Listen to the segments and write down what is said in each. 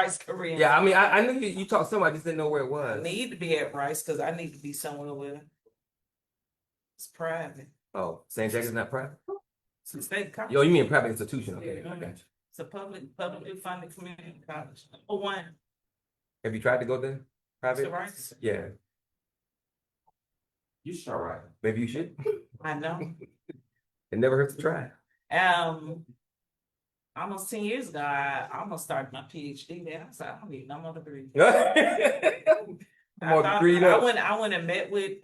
Rice career. Yeah, I mean, I knew you taught somebody, I just didn't know where it I was. need to be at Rice because I need to be somewhere where it's private. Oh, St. Jack's is not private? It's a state college. Yo, you mean private institution? Okay, I got you. It's a publicly funded community college. Oh, one. Have you tried to go there? Private? To Rice? Yeah. You should try. Maybe you should. I know. It never hurts to try. Almost 10 years ago, I almost started my PhD there. I was like, I don't need no more degree. I went and met with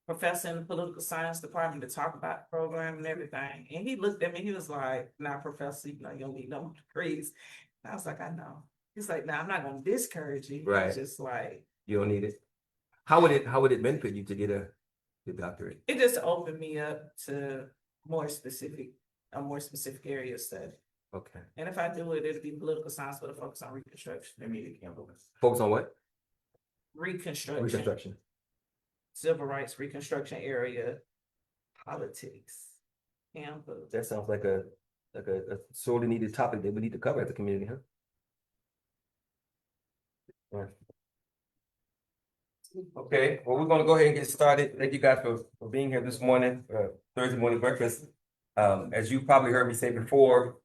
professor in the political science department to talk about the program and everything. And he looked at me, he was like, nah, professor, you don't need no more degrees. And I was like, I know. He's like, nah, I'm not gonna discourage you. Right. It's just like, you don't need it. How would it benefit you to get a doctorate? it just opened me up to a more specific area of study. Okay. And if I do it, it'll be political science with a focus on Reconstruction. Focus on what? Reconstruction. Civil rights, Reconstruction area, politics, campus. That sounds like a sorely needed topic that we need to cover as a community, huh? Right. Okay, well, we're gonna go ahead and get started. Thank you guys for being here this morning, Thursday morning breakfast. As you probably heard me say before,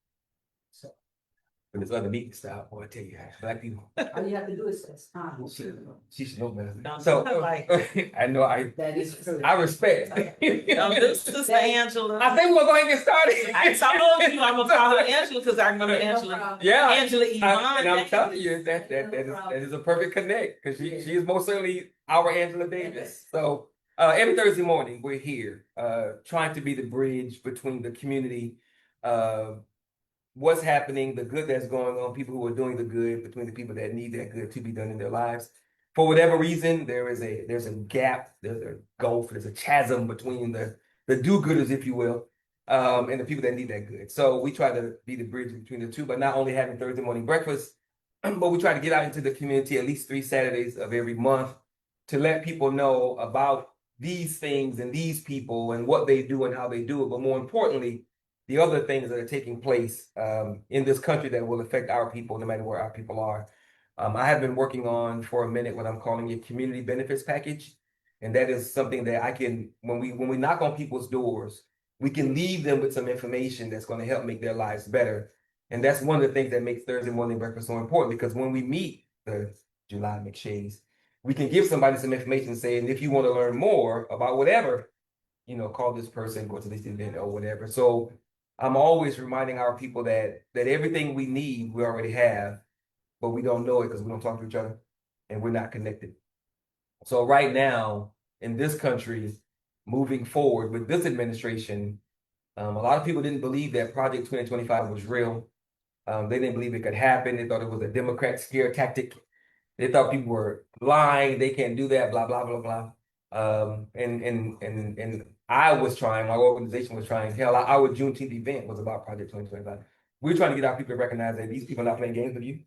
when there's other meeting style, boy, I tell you, Black people. All you have to do is time. She should know better. Don't So do it like- I know That is true. I respect. This is Angela. I think we're gonna go ahead and get started. I told you I'm gonna call her Angela because I remember Angela. Yeah, Angela Yvonne. and I'm telling you that is a perfect connect because she is most certainly our Angela Davis. So every Thursday morning we're here trying to be the bridge between the community, what's happening, the good that's going on, people who are doing the good, between the people that need that good to be done in their lives. For whatever reason, there's a gap, there's a gulf, there's a chasm between the do-gooders, if you will, and the people that need that good. So we try to be the bridge between the two, but not only having Thursday morning breakfast, but we try to get out into the community at least 3 Saturdays of every month to let people know about these things and these people and what they do and how they do it. But more importantly, the other things that are taking place in this country that will affect our people, no matter where our people are. I have been working on for a minute what I'm calling a community benefits package. And that is something that I can, when we knock on people's doors, we can leave them with some information that's going to help make their lives better. And that's one of the things that makes Thursday morning breakfast so important, because when we meet the Juli McShays, we can give somebody some information saying, if you want to learn more about whatever, call this person, go to this event or whatever. So I'm always reminding our people that everything we need, we already have, but we don't know it because we don't talk to each other and we're not connected. So right now in this country, moving forward with this administration, a lot of people didn't believe that Project 2025 was real. They didn't believe it could happen. They thought it was a Democrat scare tactic. They thought people were lying. They can't do that, blah, blah, blah, blah. And I was trying, my organization was trying. Hell, our Juneteenth event was about Project 2025. We're trying to get our people to recognize that these people are not playing games with you.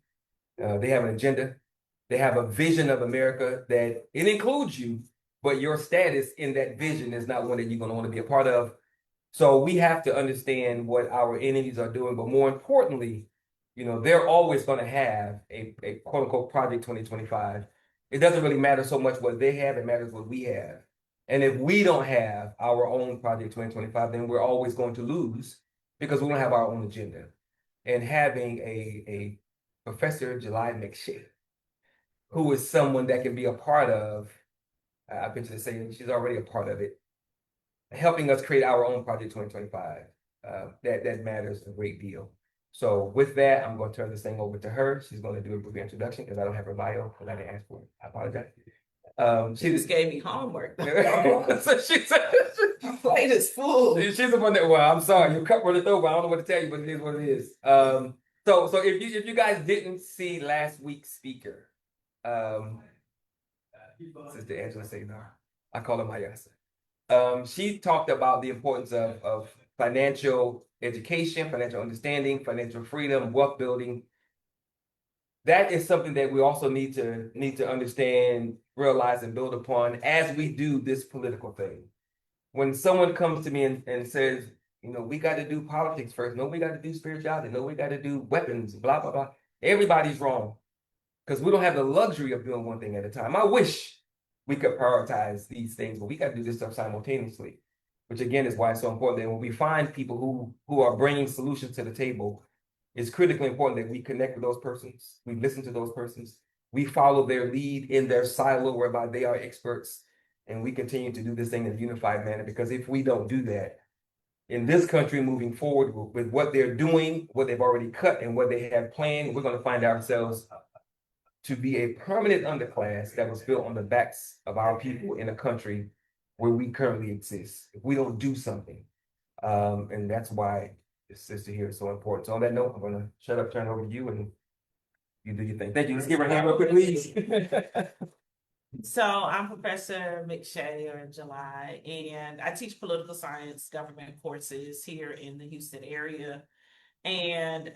They have an agenda. They have a vision of America that it includes you, but your status in that vision is not one that you're going to want to be a part of. So we have to understand what our enemies are doing, but more importantly, they're always going to have a quote unquote Project 2025. It doesn't really matter so much what they have, it matters what we have. And if we don't have our own Project 2025, then we're always going to lose because we don't have our own agenda. And having a Professor Juli McShay, who is someone that can be a part of, I venture to say she's already a part of it, helping us create our own Project 2025, that matters a great deal. So with that, I'm going to turn this thing over to her. She's going to do a brief introduction because I don't have her bio because I didn't ask for it. I apologize. She just gave me homework. So she said, my plate is full. She's the one that, well, I'm sorry, your cup runneth over. I don't know what to tell you, but it is what it is. So if you guys didn't see last week's speaker, Sister Angela Saynar, I call her Mayasa. She talked about the importance of financial education, financial understanding, financial freedom, wealth building. That is something that we also need to understand, realize, and build upon as we do this political thing. When someone comes to me and says, we got to do politics first. No, we got to do spirituality. No, we got to do weapons, blah, blah, blah. Everybody's wrong because we don't have the luxury of doing one thing at a time. I wish we could prioritize these things, but we got to do this stuff simultaneously, which again is why it's so important that when we find people who are bringing solutions to the table, it's critically important that we connect with those persons, we listen to those persons, we follow their lead in their silo whereby they are experts, and we continue to do this thing in a unified manner. Because if we don't do that, in this country moving forward with what they're doing, what they've already cut, and what they have planned, we're going to find ourselves to be a permanent underclass that was built on the backs of our people in a country where we currently exist. If we don't do something, and that's why this sister here is so important. So on that note, I'm going to shut up, turn it over to you, and you do your thing. Thank you. Let's give her a hand real quick, please. So I'm Professor McShay or July, and I teach political science government courses here in the Houston area. And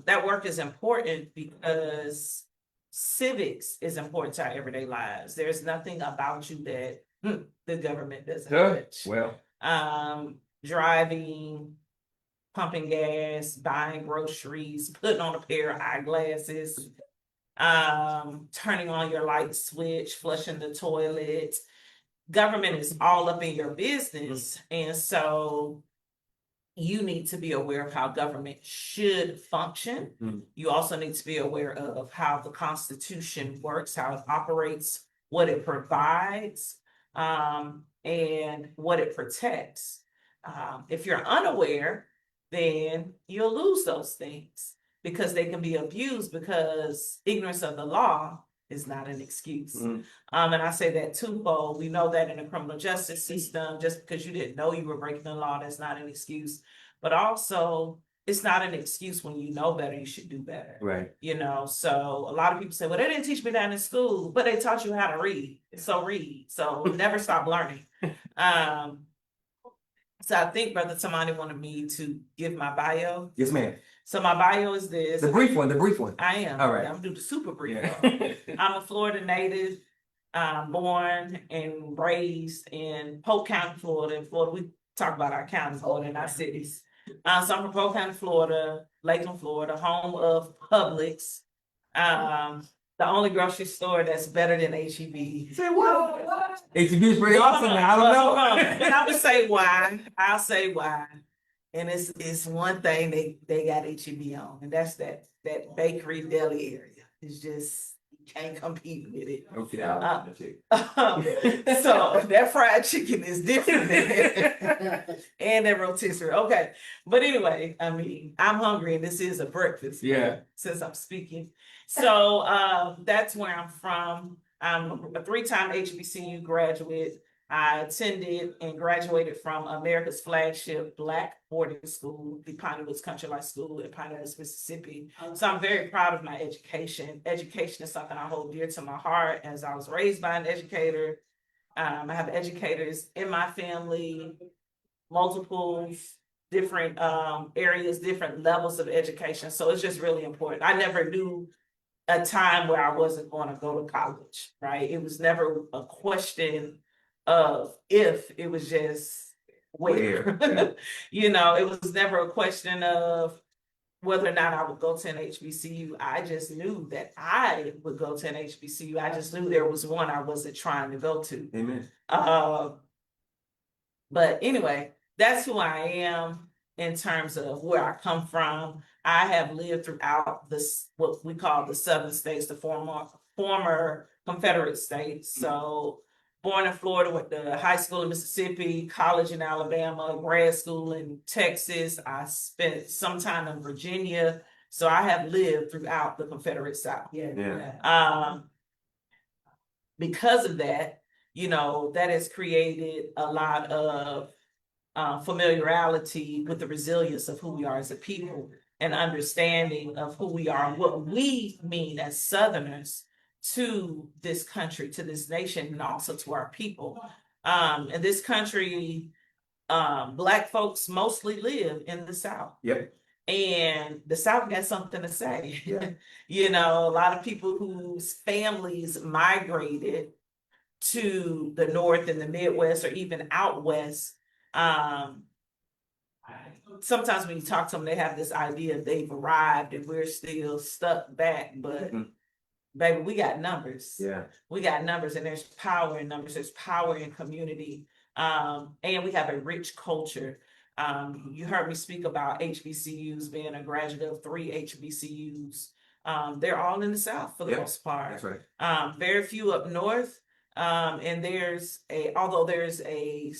that work is important because civics is important to our everyday lives. There's nothing about you that the government doesn't touch. Well, Driving, pumping gas, buying groceries, putting on a pair of eyeglasses, turning on your light switch, flushing the toilet. Government is all up in your business. And so you need to be aware of how government should function. You also need to be aware of how the Constitution works, how it operates, what it provides, and what it protects. If you're unaware, then you'll lose those things because they can be abused, because ignorance of the law is not an excuse. And I say that twofold. We know that in the criminal justice system, just because you didn't know you were breaking the law, that's not an excuse. But also, it's not an excuse when you know better, you should do better. right. You know, so a lot of people say, well, they didn't teach me that in school, but they taught you how to read. So read. So never stop learning. So I think Brother Tamani wanted me to give my bio. Yes, ma'am. So my bio is this. The brief one. I am. All right. I'm doing the super brief. Yeah. I'm a Florida native, born and raised in Polk County, Florida. In Florida, we talk about our counties more than our cities. So I'm from Polk County, Florida, Lakeland, Florida, home of Publix. The only grocery store that's better than HEB. Say what? HEB is pretty awesome. I don't know. And I would say why. I'll say why. And it's one thing they got HEB on, and that's that bakery deli area. It's just, you can't compete with it. Okay. So that fried chicken is different and that rotisserie. Okay. But anyway, I mean, I'm hungry and this is a breakfast. Yeah. Since I'm speaking. So that's where I'm from. I'm a 3-time HBCU graduate. I attended and graduated from America's flagship Black boarding school, the Piney Woods Country Life School in Piney Woods, Mississippi. So I'm very proud of my education. Education is something I hold dear to my heart, as I was raised by an educator. I have educators in my family, multiple different areas, different levels of education. So it's just really important. I never knew a time where I wasn't going to go to college, right? It was never a question of if, it was just where. Yeah. You know, it was never a question of whether or not I would go to an HBCU. I just knew that I would go to an HBCU. I just knew there was one I wasn't trying to go to. Amen. But anyway, that's who I am in terms of where I come from. I have lived throughout this, what we call the Southern states, the former Confederate states. So born in Florida, went to high school in Mississippi, college in Alabama, grad school in Texas. I spent some time in Virginia. So I have lived throughout the Confederate South. Yeah. Because of that, you know, that has created a lot of familiarity with the resilience of who we are as a people, and understanding of who we are and what we mean as Southerners to this country, to this nation, and also to our people. In this country, Black folks mostly live in the South. Yep. And the South got something to say. Yeah. You know, a lot of people whose families migrated to the North and the Midwest, or even out West, sometimes when you talk to them, they have this idea they've arrived and we're still stuck back, but Mhm. baby, we got numbers. Yeah. We got numbers, and there's power in numbers. There's power in community. And we have a rich culture. You heard me speak about HBCUs, being a graduate of 3 HBCUs. They're all in the South for the Yeah, most part. That's right. Very few up north. And although there's a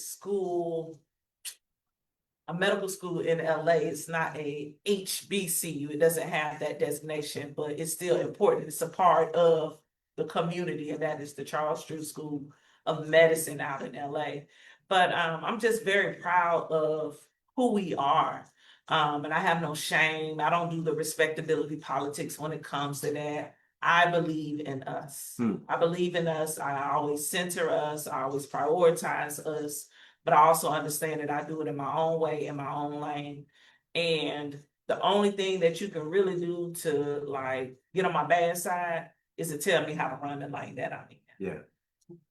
medical school in LA, it's not a HBCU. It doesn't have that designation, but it's still important. It's a part of the community, and that is the Charles Drew School of Medicine out in LA. But I'm just very proud of who we are. And I have no shame. I don't do the respectability politics when it comes to that. I believe in us. I believe in us. I always center us. I always prioritize us, but I also understand that I do it in my own way, in my own lane. And the only thing that you can really do to like get on my bad side is to tell me how to run the lane that I'm in. Yeah.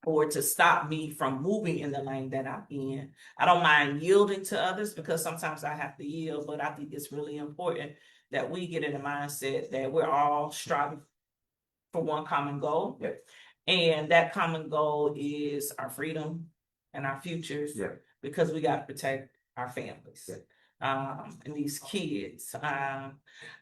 Or to stop me from moving in the lane that I'm in. I don't mind yielding to others because sometimes I have to yield, but I think it's really important that we get in the mindset that we're all striving for one common goal. Yeah. And that common goal is our freedom and our futures. Yeah. Because we got to protect our families. Yeah. And these kids.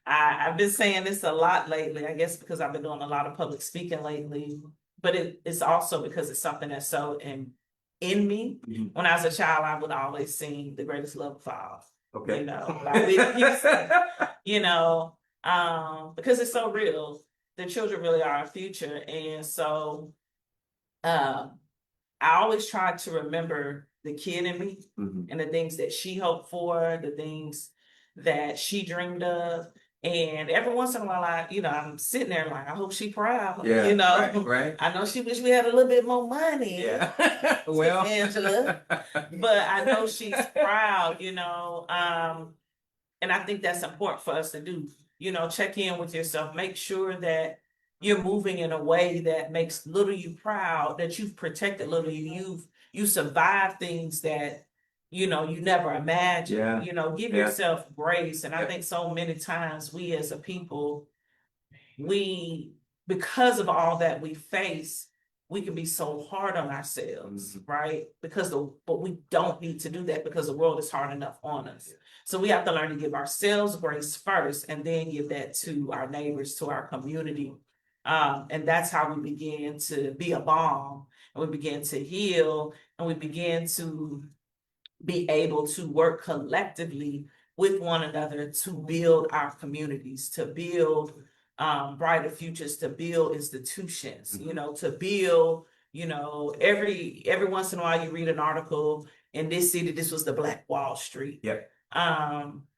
I've been saying this a lot lately, I guess because I've been doing a lot of public speaking lately, but it's also because it's something that's so in me. Mhm. When I was a child, I would always sing The Greatest Love of All. Okay. You know, by Whitney Houston, you know, because it's so real. The children really are our future. And so I always try to remember the kid in me Mhm. and the things that she hoped for, the things that she dreamed of. And every once in a while, I'm sitting there like, I hope she proud. Yeah. You know, Right. I know she wish we had a little bit more money. Yeah. Well, Angela. But I know she's proud, and I think that's important for us to do. Check in with yourself, make sure that you're moving in a way that makes little you proud, that you've protected little you survived things that you never imagined. Yeah. Give Yeah. yourself grace. And I Yeah. think so many times we as a people, because of all that we face, we can be so hard on ourselves, right? But we don't need to do that because the world is hard enough on us. So we have to learn to give ourselves grace first and then give that to our neighbors, to our community. And that's how we begin to be a balm, and we begin to heal, and we begin to be able to work collectively with one another to build our communities, to build brighter futures, to build institutions, to build, every once in a while you read an article in this city, this was the Black Wall Street. Yep.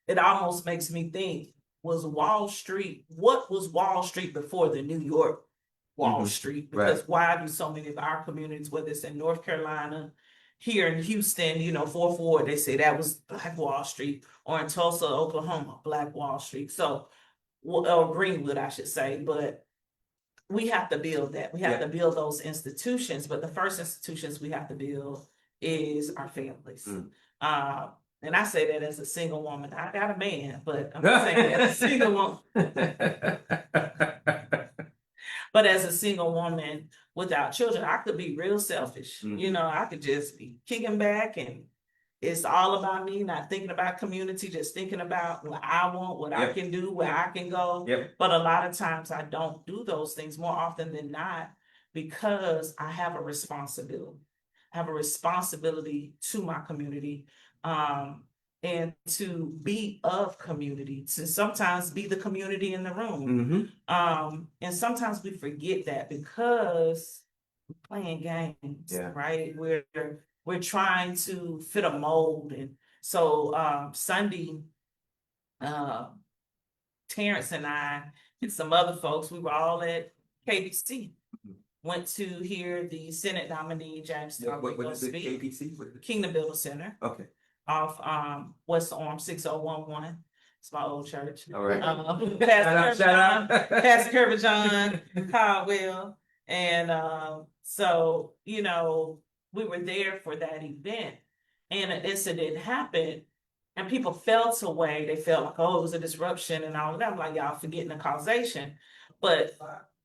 It almost makes me think, what was Wall Street before the New York Wall Street? Because why do so many of our communities, whether it's in North Carolina, here in Houston, 4-4, they say that was Black Wall Street, or in Tulsa, Oklahoma, Black Wall Street. So, or Greenwood, I should say, but we have to build that. We have to build those institutions, but the first institutions we have to build is our families. And I say that as a single woman. I got a man, but I'm saying that as a single woman. But as a single woman without children, I could be real selfish. I could just be kicking back and it's all about me, not thinking about community, just thinking about what I want, what I can do, where I can go. But a lot of times I don't do those things, more often than not, because I have a responsibility. I have a responsibility to my community, and to be of community, to sometimes be the community in the room. And sometimes we forget that because we're playing games, right? We're trying to fit a mold. And so Sunday, Terrence and I and some other folks, we were all at KBC. Went to hear the Senate nominee, James What is the speak. KBC? Kingdom Building Center. Okay. Off West Orange 6011. It's my old church. All right. Pastor Curvajon Caldwell. And so, we were there for that event, and an incident happened and people felt away. They felt like, oh, it was a disruption and all of that. I'm like, y'all forgetting the causation. But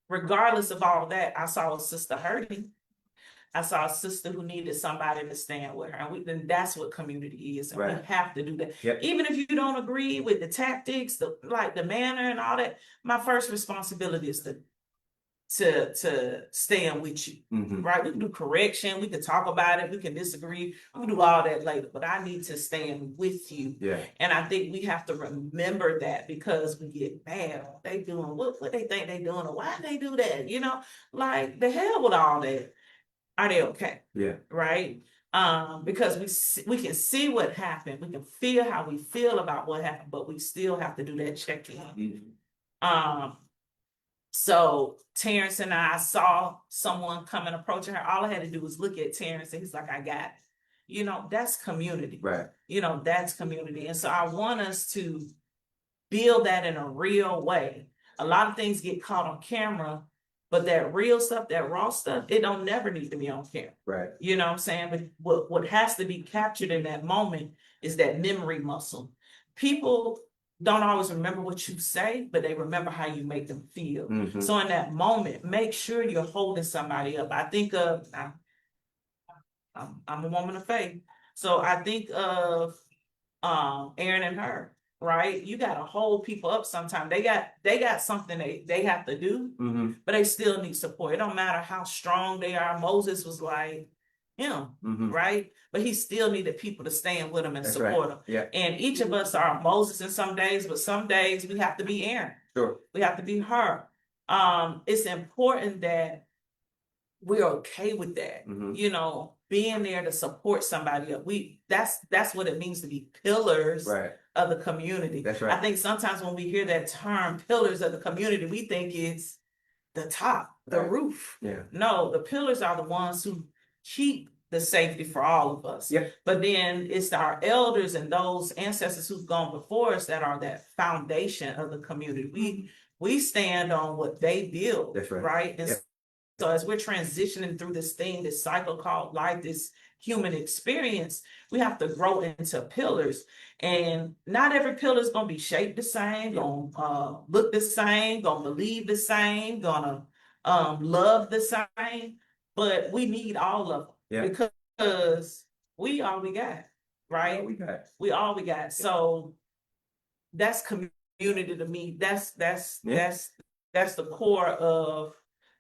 regardless of all that, I saw a sister hurting. I saw a sister who needed somebody to stand with her. And that's what community is. And Right. we have to do that. Yep. Even if you don't agree with the tactics, the manner and all that, my first responsibility is to stand with you. Mhm. Right? We can do correction, we can talk about it, we can disagree, we can do all that later, but I need to stand with you. Yeah. And I think we have to remember that because we get mad. They doing what they think they doing, or why they do that? You know, like the hell with all that. Are they okay? Yeah. Right? Because we can see what happened, we can feel how we feel about what happened, but we still have to do that check-in. Mhm. So Terrence and I saw someone coming approaching her. All I had to do was look at Terrence and he's like, I got it. You know, that's community. Right. You know, that's community. And so I want us to build that in a real way. A lot of things get caught on camera, but that real stuff, that raw stuff, it don't never need to be on camera. Right. You know what I'm saying? But what has to be captured in that moment is that memory muscle. People don't always remember what you say, but they remember how you make them feel. Mhm. So in that moment, make sure you're holding somebody up. I think of, I'm a woman of faith. So I think of Aaron and her, right? You gotta hold people up sometimes. They got something they have to do, Mhm. but they still need support. It don't matter how strong they are. Moses was like him, Mhm. right? But he still needed people to stand with him and That's support right. him. Yeah. And each of us are Moses in some days, but some days we have to be Aaron. Sure. We have to be her. It's important that we're okay with that. Mhm. You know, being there to support somebody up. That's what it means to be pillars Right. of the community. That's right. I think sometimes when we hear that term pillars of the community, we think it's the top, the Right. roof. Yeah. No, the pillars are the ones who keep the safety for all of us. Yep. But then it's our elders and those ancestors who've gone before us that are that foundation of the community. We stand on what they build. That's right. Right. And Yep. so as we're transitioning through this thing, this cycle called life, this human experience, we have to grow into pillars. And not every pillar is gonna be shaped the same, gonna look the same, gonna believe the same, gonna love the same, but we need all of them. Yeah. Because we all we got, right? We got. We all we got. So that's community to me. That's Yeah. the core of,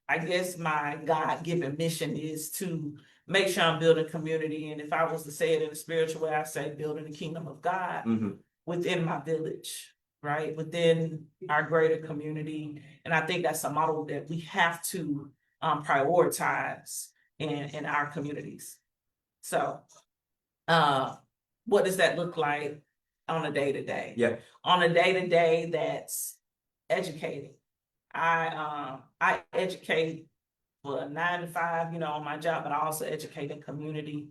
I guess, my God-given mission is to make sure I'm building community. And if I was to say it in a spiritual way, I say building the kingdom of God Mhm. within my village, right? Within our greater community. And I think that's a model that we have to prioritize in our communities. So what does that look like on a day-to-day? Yeah. On a day-to-day, that's educating. I educate for 9 to 5, you know, on my job, but I also educate in community.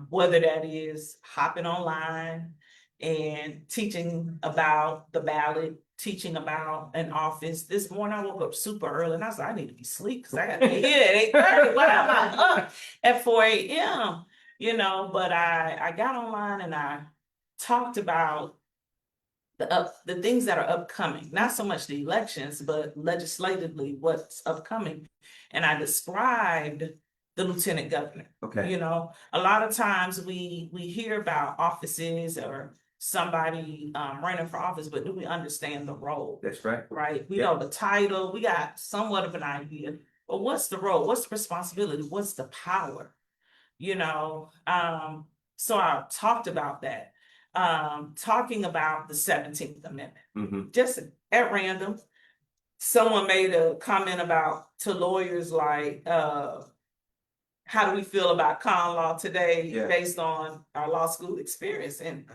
Whether that is hopping online and teaching about the ballot, teaching about an office. This morning I woke up super early and I said, I need to be asleep because I got to be here at 8:30. Why am I up at 4 a.m.? You know, but I got online and I talked about the things that are upcoming, not so much the elections, but legislatively what's upcoming. And I described the lieutenant governor. Okay. You know, a lot of times we hear about offices or somebody running for office, but do we understand the role? That's right. Right? We Yep. know the title, we got somewhat of an idea, but what's the role? What's the responsibility? What's the power? You know, so I talked about that. Talking about the 17th Amendment. Mhm. Just at random, someone made a comment about to lawyers like, how do we feel about common law today Yeah. based on our law school experience? And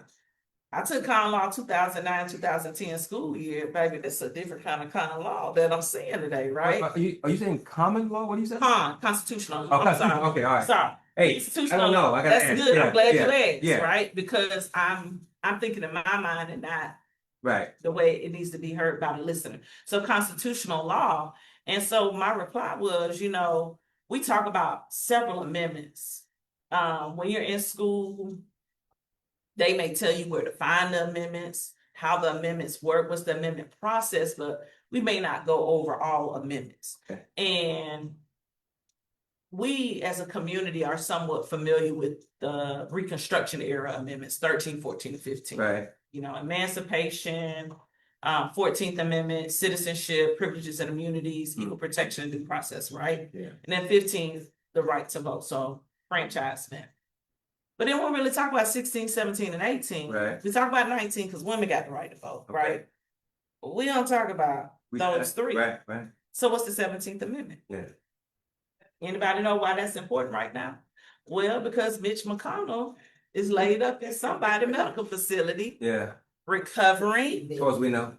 I took common law 2009, 2010 school year, baby. That's a different kind of common law that I'm seeing today, right? Are you saying common law? What do you say? Constitutional. Oh, I'm constitutional. sorry. Okay, all right. Sorry. Hey, I Constitutional don't know. law. I gotta That's ask. good. Yeah, I'm glad yeah, you asked, yeah. right? Because I'm thinking in my mind and not Right. the way it needs to be heard by the listener. So constitutional law. And so my reply was, you know, we talk about several amendments. When you're in school, They may tell you where to find the amendments, how the amendments work, what's the amendment process, but we may not go over all amendments. Okay. And we as a community are somewhat familiar with the Reconstruction era amendments, 13, 14, and 15. Right. You know, emancipation, 14th Amendment, citizenship, privileges and immunities, equal protection and due process, right? Yeah. And then 15th, the right to vote, so franchisement. But then we don't really talk about 16, 17, and 18. Right. We talk about 19 because women got the right to vote, Okay. right? But we don't talk about those three. Right, right. So what's the 17th Amendment? Yeah. Anybody know why that's important right now? Well, because Mitch McConnell is laid up in somebody's medical facility, Yeah. recovering. As far as we know.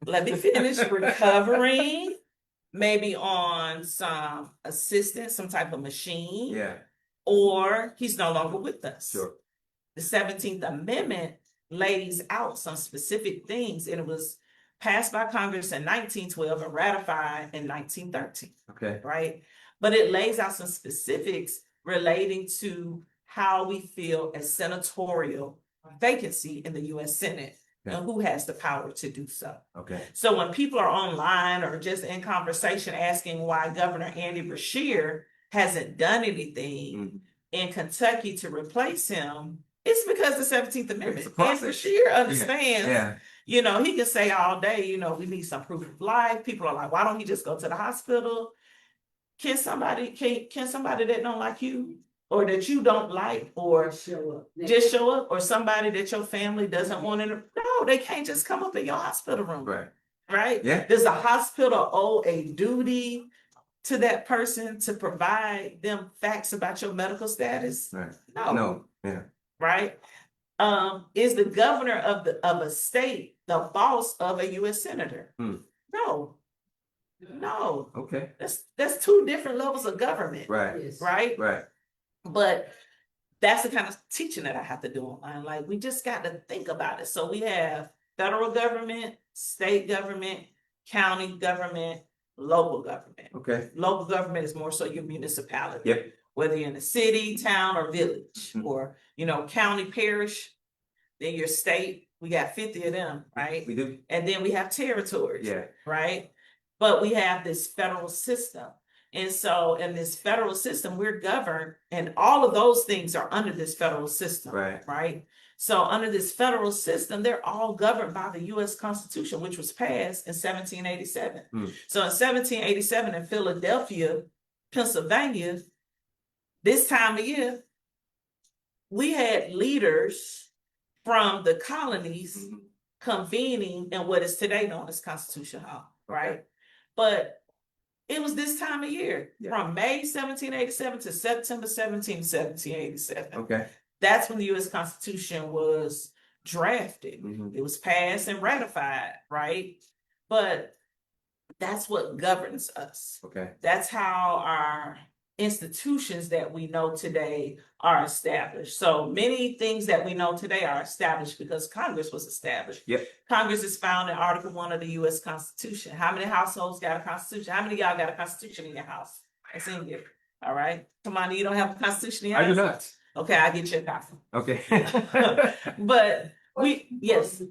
Let me finish. Recovering, maybe on some assistance, some type of machine. Yeah. Or he's no longer with us. Sure. The 17th Amendment lays out some specific things, and it was passed by Congress in 1912 and ratified in 1913, Okay. right? But it lays out some specifics relating to how we feel as senatorial vacancy in the US Senate Yeah. and who has the power to do so. Okay. So when people are online or just in conversation asking why Governor Andy Beshear hasn't done anything Mhm. in Kentucky to replace him, it's because the 17th Amendment. It's a And process. Beshear understands, Yeah. you know, he can say all day, you know, we need some proof of life. People are like, why don't he just go to the hospital? Can somebody that don't like you or that you don't like or Show up. just show up, or somebody that your family doesn't want to? No, they can't just come up in your hospital room. Right. Right? Yeah. Does the hospital owe a duty to that person to provide them facts about your medical status? Right. No. No. Yeah. Right? Is the governor of a state the boss of a US senator? Hmm. No. No. Okay. That's two different levels of government. Right. Yes. Right? Right. But that's the kind of teaching that I have to do online. Like, we just got to think about it. So we have federal government, state government, county government, local government. Okay. Local government is more so your municipality. Yep. Whether you're in a city, town, or village, Mhm. or, you know, county, parish, then your state, we got 50 of them, right? We do. And then we have territories. Yeah. Right? But we have this federal system. And so in this federal system, we're governed, and all of those things are under this federal system. Right. Right? So under this federal system, they're all governed by the US Constitution, which was passed in 1787. Hmm. So in 1787 in Philadelphia, Pennsylvania, this time of year, we had leaders from the colonies Mhm. convening in what is today known as Constitution Hall, right? But it was this time of year, Yeah. from May 1787 to September 1787. Okay. That's when the US Constitution was drafted. Mhm. It was passed and ratified, right? But that's what governs us. Okay. That's how our institutions that we know today are established. So many things that we know today are established because Congress was established. Yep. Congress is found in Article 1 of the US Constitution. How many households got a constitution? How many of y'all got a constitution in your house? It's in here. All right. Come on, you don't have a constitution in your I house? do not. Okay, I'll get you a copy. Okay. But yes.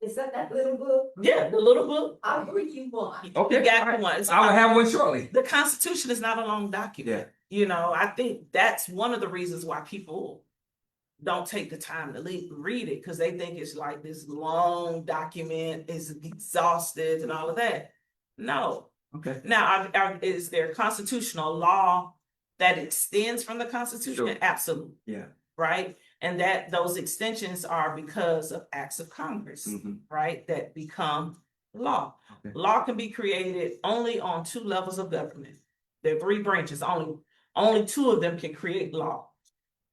Is that little book? Yeah, the little book. I'll bring you one. Okay. You got all right. one. It's- I will have one shortly. The Constitution is not a long document. Yeah. You know, I think that's one of the reasons why people don't take the time to read it, because they think it's like this long document, is exhaustive and all of that. No. Okay. Now, is there constitutional law that extends from the Constitution? Sure. Absolutely. Yeah. Right? And that those extensions are because of acts of Congress, Mhm. right? That become law. Okay. Law can be created only on two levels of government. There are three branches. Only two of them can create law: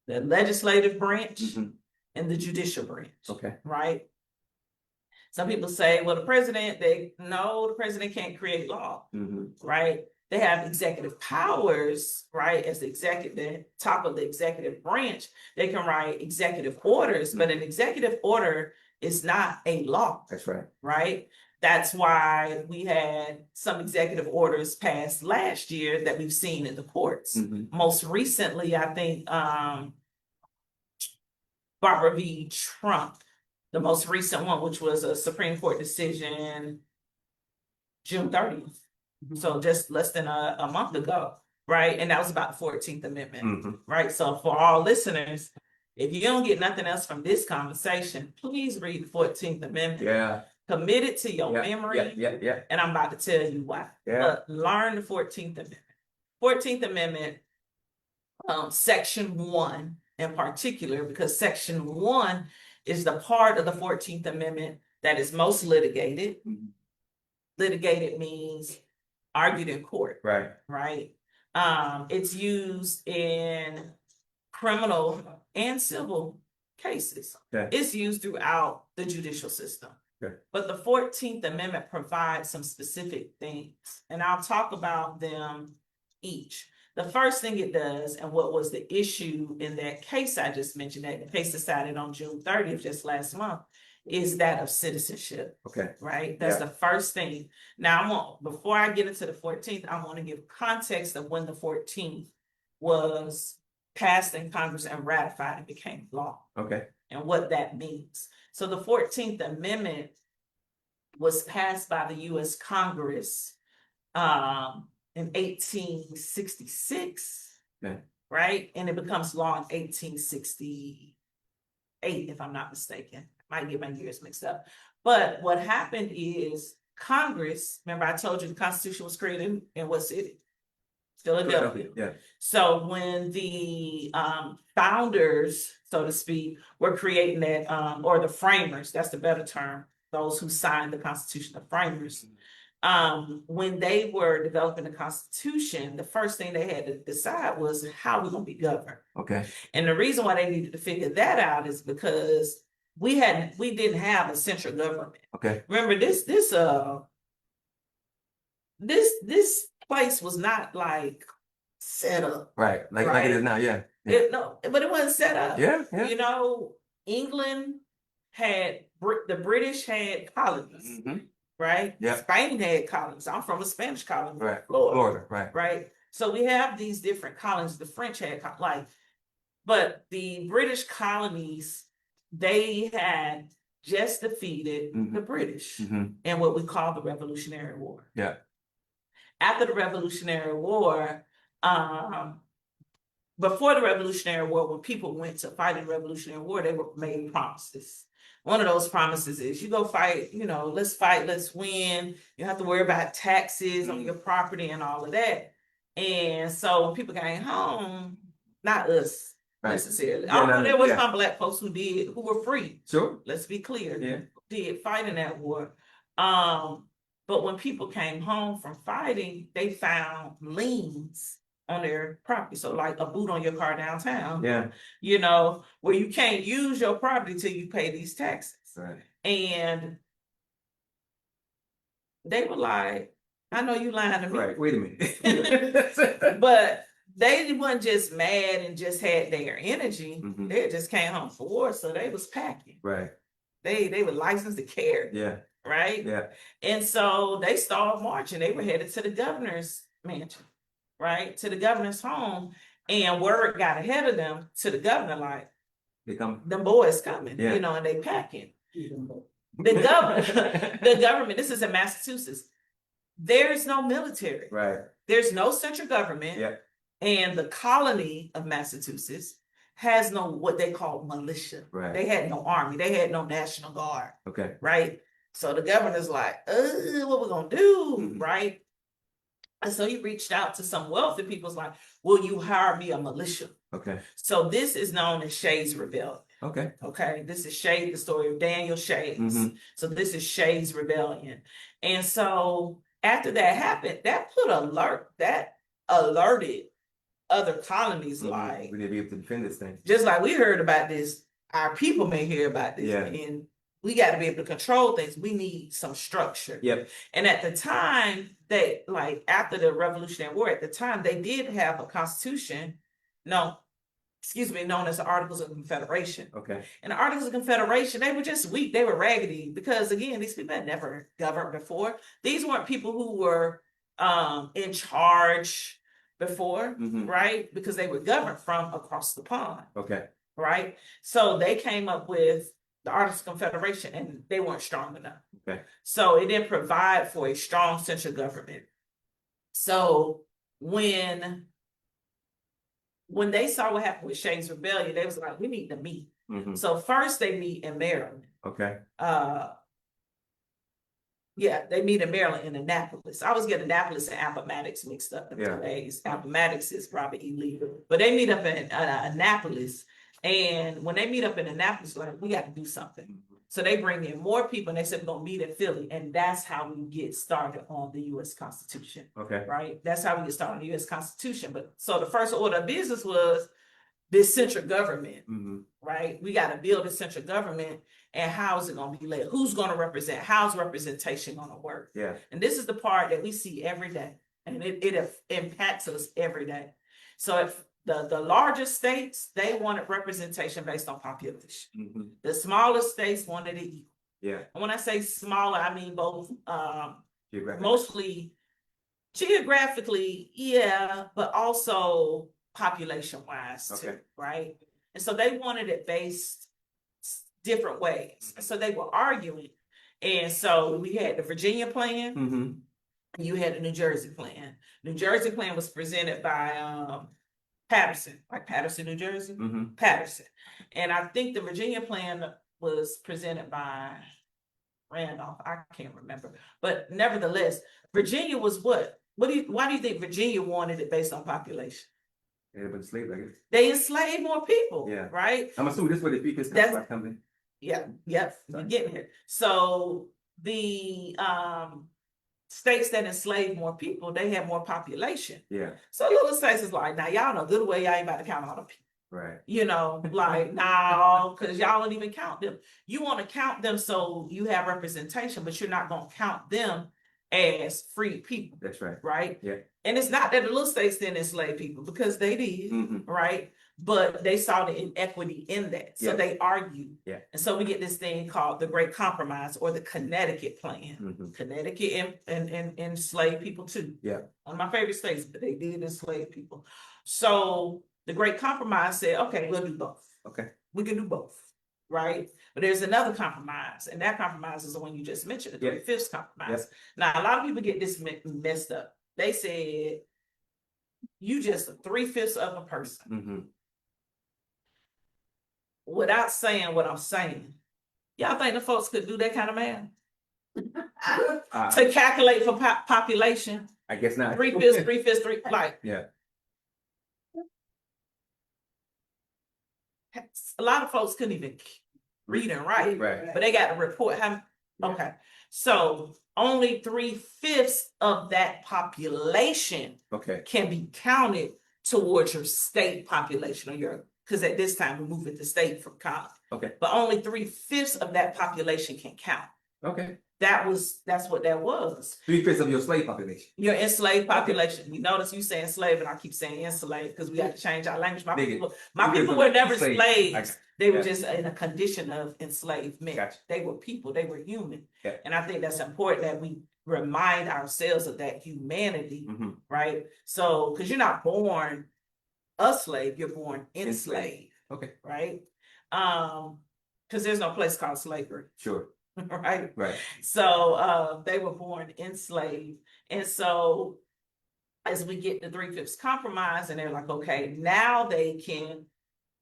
the legislative branch Mhm. and the judicial branch. Okay. Right? Some people say, well, the president can't create law, Mhm. right? They have executive powers, right? As the top of the executive branch, they can write executive orders, but an executive order is not a law. That's right. Right? That's why we had some executive orders passed last year that we've seen in the courts. Mhm. Most recently, I think Barbara v. Trump, the most recent one, which was a Supreme Court decision June 30th. So just less than a month ago, right? And that was about the 14th Amendment, Mhm. right? So for all listeners, if you don't get nothing else from this conversation, please read the 14th Amendment. Yeah. Commit it to your Yeah, memory. yeah. And I'm about to tell you why. Yeah. But learn the 14th Amendment. 14th Amendment, Section 1 in particular, because Section 1 is the part of the 14th Amendment that is most litigated. Mhm. Litigated means argued in court, Right. right? It's used in criminal and civil cases. Okay. It's used throughout the judicial system. Okay. But the 14th Amendment provides some specific things, and I'll talk about them each. The first thing it does, and what was the issue in that case I just mentioned, that case decided on June 30th, just last month, is that of citizenship. Okay. Right? That's Yeah. the first thing. Now, before I get into the 14th, I want to give context of when the 14th was passed in Congress and ratified and became law, Okay. and what that means. So the 14th Amendment was passed by the US Congress in 1866, Okay. right? And it becomes law in 1868, if I'm not mistaken. Might get my years mixed up. But what happened is Congress, remember I told you the Constitution was created in what city? Philadelphia. Yeah. So when the founders, so to speak, were creating that, or the framers, that's the better term, those who signed the Constitution, the framers, when they were developing the Constitution, the first thing they had to decide was how we're gonna be governed. Okay. And the reason why they needed to figure that out is because we didn't have a central government. Okay. Remember this place was not like set up. Right. Like it Right. is now. Yeah. No, but it wasn't set up. Yeah. You know, England had the British had colonies, Mhm. right? Yeah. Spain had colonies. I'm from a Spanish colony, Right. Florida, Right. right? So we have these different colonies. The French had but the British colonies, they had just defeated Mhm. the British Mhm. in what we call the Revolutionary War. Yeah. After the Revolutionary War, before the Revolutionary War, when people went to fight in the Revolutionary War, they were made promises. One of those promises is you go fight, let's fight, let's win. You don't have to worry about taxes on your property and all of that. And so when people came home, not us necessarily. There was some Black folks who were free. Sure. Let's be clear. Yeah. Did fight in that war. But when people came home from fighting, they found liens on their property. So like a boot on your car downtown. Yeah. Where you can't use your property till you pay these taxes. Right. And they were like, I know you lying to me. Right. Wait a minute. But they weren't just mad and just had their energy. Mhm. They just came home from war, so they was packing. Right. They were licensed to carry. Yeah. Right? Yeah. And so they started marching. They were headed to the governor's mansion, right? To the governor's home. And word got ahead of them to the governor, like, They come. them boys coming, Yeah. and they packing. The government, this is in Massachusetts. There's no military. Right. There's no central government. Yeah. And the colony of Massachusetts has no what they call militia. Right. They had no army. They had no National Guard. Okay. Right? So the governor's like, what we gonna do? Mhm. Right? And so he reached out to some wealthy people's like, will you hire me a militia? Okay. So this is known as Shay's Rebellion. Okay. Okay, this is Shay, the story of Daniel Shays. Mhm. So this is Shay's Rebellion. And so after that happened, that alerted other colonies, Mhm. like, We need to be able to defend this thing. just like we heard about this, our people may hear about this. Yeah. And we got to be able to control things. We need some structure. Yep. And at the time, after the Revolutionary War, at the time, they did have a constitution, known as the Articles of Confederation. Okay. And the Articles of Confederation, they were just weak. They were raggedy because, again, these people had never governed before. These weren't people who were in charge before, Mhm. right? Because they were governed from across the pond. Okay. right? So they came up with the Artists Confederation and they weren't strong enough. Okay. So it didn't provide for a strong central government. So when they saw what happened with Shays Rebellion, they was like, we need to meet. Mhm. So first they meet in Maryland. Okay. Yeah, they meet in Maryland in Annapolis. I always get Annapolis and Appomattox mixed up in Yeah. days. Appomattox is probably illegal, but they meet up in Annapolis. And when they meet up in Annapolis, like, we got to do something. So they bring in more people and they said, we're going to meet in Philly. And that's how we get started on the U.S. Constitution, Okay. right? That's how we get started on the U.S. Constitution. But so the first order of business was this central government, Mhm. right? We got to build a central government, and how is it going to be led? Who's going to represent? How's representation going to work? Yeah. And this is the part that we see every day, and it impacts us every day. So if the largest states, they wanted representation based on population. Mhm. The smaller states wanted it equal. Yeah. And when I say smaller, I mean both Geographic. mostly geographically, yeah, but also population wise too, Okay. right? And so they wanted it based different ways. So they were arguing. And so we had the Virginia plan, Mhm. and you had the New Jersey plan. New Jersey plan was presented by Patterson, like Patterson, New Jersey, Mhm. Patterson. And I think the Virginia plan was presented by Randolph. I can't remember. But nevertheless, Virginia was what? Why do you think Virginia wanted it based on population? Yeah, but slave, I guess. They enslaved more people, Yeah. right? I'm assuming this way the speakers That's- coming. Yeah, yep, we're Sorry. getting here. So the states that enslaved more people, they had more population. Yeah. So little states is like, now y'all know good way y'all ain't about to count all the people. Right. You know, like, no, because y'all don't even count them. You want to count them so you have representation, but you're not going to count them as free people, That's right. right? Yeah. And it's not that the little states didn't enslave people, because they did, Mhm. right? But they saw the inequity in that. So Yeah. they argued. Yeah. And so we get this thing called the Great Compromise, or the Connecticut Plan. Mhm. Connecticut and enslaved people too. Yeah. One of my favorite states, but they did enslave people. So the Great Compromise said, okay, we'll do both. Okay. We can do both, right? But there's another compromise, and that compromise is the one you just mentioned, the Yeah. 3/5 compromise. Now, a lot of people get this messed up. They said, you just 3/5 of a person. Mhm. Without saying what I'm saying, y'all think the folks could do that kind of math? To calculate for population, I guess not. 3/5, like, Yeah. a lot of folks couldn't even read and write, Right. but they got to report how. Okay, so only 3/5 of that population Okay. can be counted towards your state population, or your, because at this time we're moving to state from county. Okay. But only 3/5 of that population can count. Okay. That's what that was. 3/5 of your slave population. Your enslaved population. You notice you say enslaved, and I keep saying enslaved because we have to change our language. My Nigga. people were never Slave. slaves. They were Yeah. just in a condition of enslavement. Gotcha. They were people, they were human. Yeah. And I think that's important that we remind ourselves of that humanity, Mhm. right? So, because you're not born a slave, you're born enslaved, Okay. right? Because there's no place called slavery, Sure. right? Right. So they were born enslaved. And so as we get the 3/5 compromise, and they're like, okay, now they can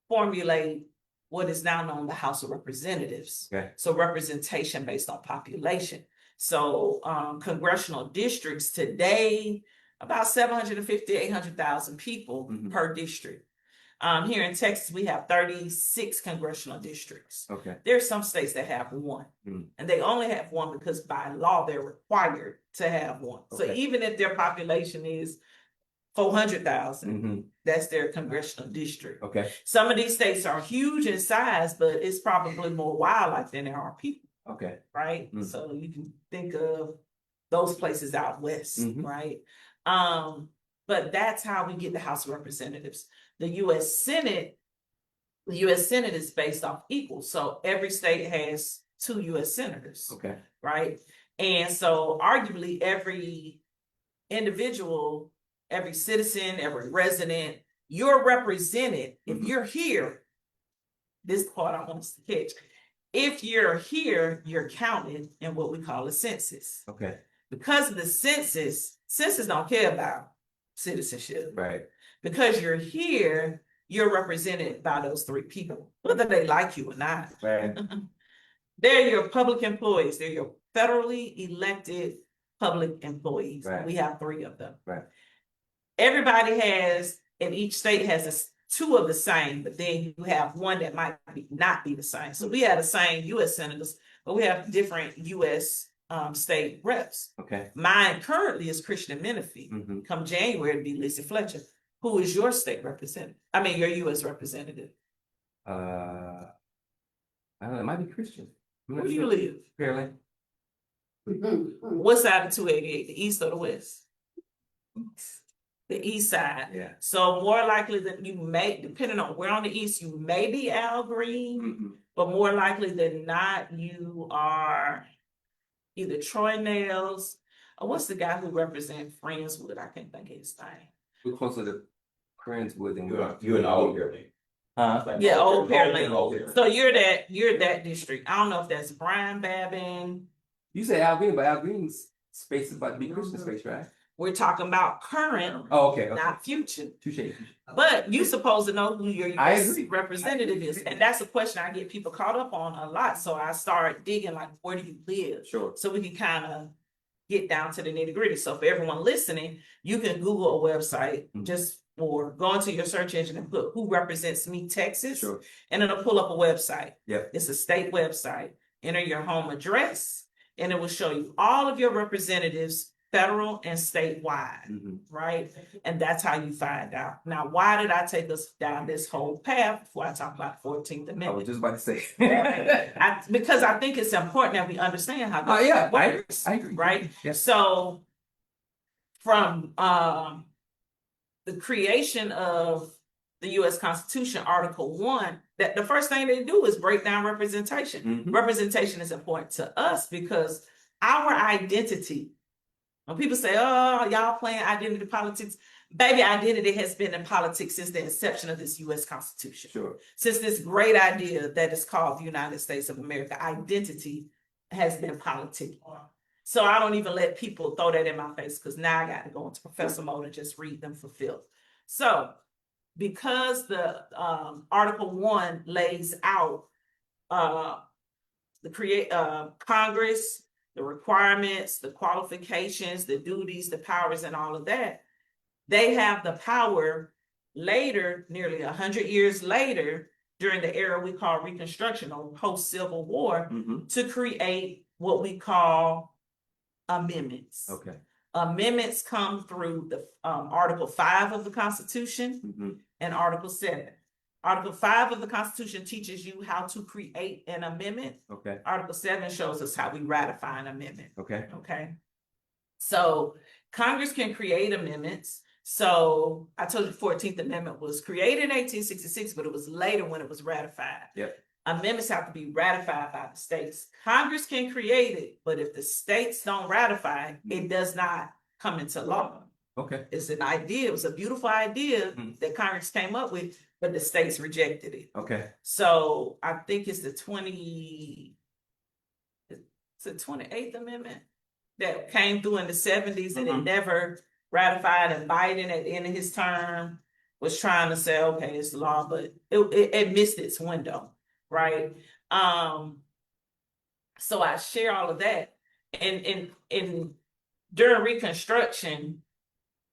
formulate what is now known the House of Representatives. Okay. So representation based on population. So congressional districts today, about 750, 800,000 people Mhm. per district. Here in Texas, we have 36 congressional districts. Okay. There are some states that have one, and they only have one because by law they're required to have one. So Okay. even if their population is 400,000, Mhm. that's their congressional district. Okay. Some of these states are huge in size, but it's probably more wildlife than there are people, Okay. right? Mm. So you can think of those places out west, Mhm. right? But that's how we get the House of Representatives. The U.S. Senate is based off equals. So every state has 2 U.S. senators, Okay. right? And so arguably every individual, every citizen, every resident, you're represented. If Mhm. you're here, this part I want us to catch. If you're here, you're counted in what we call a census. Okay, Because of the census don't care about citizenship. right. Because you're here, you're represented by those three people, whether they like you or not. Right. They're your public employees. They're your federally elected public employees. Right. We have three of them. Right. Everybody has, and each state has two of the same, but then you have one that might not be the same. So we have the same U.S. senators, but we have different U.S. State reps. Okay. Mine currently is Christian Menifee. Mhm. Come January, it'll be Lisa Fletcher. Who is your state representative? I mean, your U.S. representative. I don't know, it might be Christian. I'm not Where do you sure. live? Apparently. What side of 288? The east or the west? The east side. Yeah. So more likely than you may, depending on where on the east, you may be Al Green, Mhm. but more likely than not, you are either Troy Nails, or what's the guy who represents Friendswood? I can't think of his name. We're closer to Friendswood than You an old girl. Huh? Yeah, Old Pear Lane. Old Pear. So you're that district. I don't know if that's Brian Babin. You say Al Green, but Al Green's space is about to be Christian space, right? We're talking about current, Oh, okay. not future. Touche. But you supposed to know who your I US agree. representative is. And that's a question I get people caught up on a lot. So I start digging like, where do you live? Sure. So we can kind of get down to the nitty gritty. So for everyone listening, you can Google a website just or go into your search engine and put who represents me, Texas, Sure. and it'll pull up a website. Yep. It's a state website. Enter your home address and it will show you all of your representatives, federal and statewide, Mhm. right? And that's how you find out. Now, why did I take us down this whole path before I talk about 14th I was Amendment? just about to say. Because I think it's important that we understand how Oh, this yeah, works, I agree. right? Yes. So from the creation of the US Constitution, Article 1, that the first thing they do is break down representation. Mhm. Representation is important to us because our identity, when people say, oh, y'all playing identity politics, baby, identity has been in politics since the inception of this US Constitution. Sure. Since this great idea that is called the United States of America, identity has been politic. So I don't even let people throw that in my face because now I got to go into professor mode and just read them for filth. So because the Article 1 lays out Congress, the requirements, the qualifications, the duties, the powers, and all of that, they have the power later, nearly 100 years later, during the era we call Reconstruction or post-Civil War, Mhm. to create what we call amendments. Okay. Amendments come through the Article 5 of the Constitution Mhm. and Article 7. Article 5 of the Constitution teaches you how to create an amendment. Okay. Article 7 shows us how we ratify an amendment. Okay. Okay. So Congress can create amendments. So I told you the 14th Amendment was created in 1866, but it was later when it was ratified. Yep. Amendments have to be ratified by the states. Congress can create it, but if the states don't ratify it, it does not come into law. Okay. It's an idea. It was a beautiful idea Mhm. that Congress came up with, but the states rejected it. Okay. So I think it's the 28th Amendment that came through in the 70s and it Mhm. never ratified, and Biden at the end of his term was trying to say, okay, it's the law, but it missed its window, right? So I share all of that. And during Reconstruction,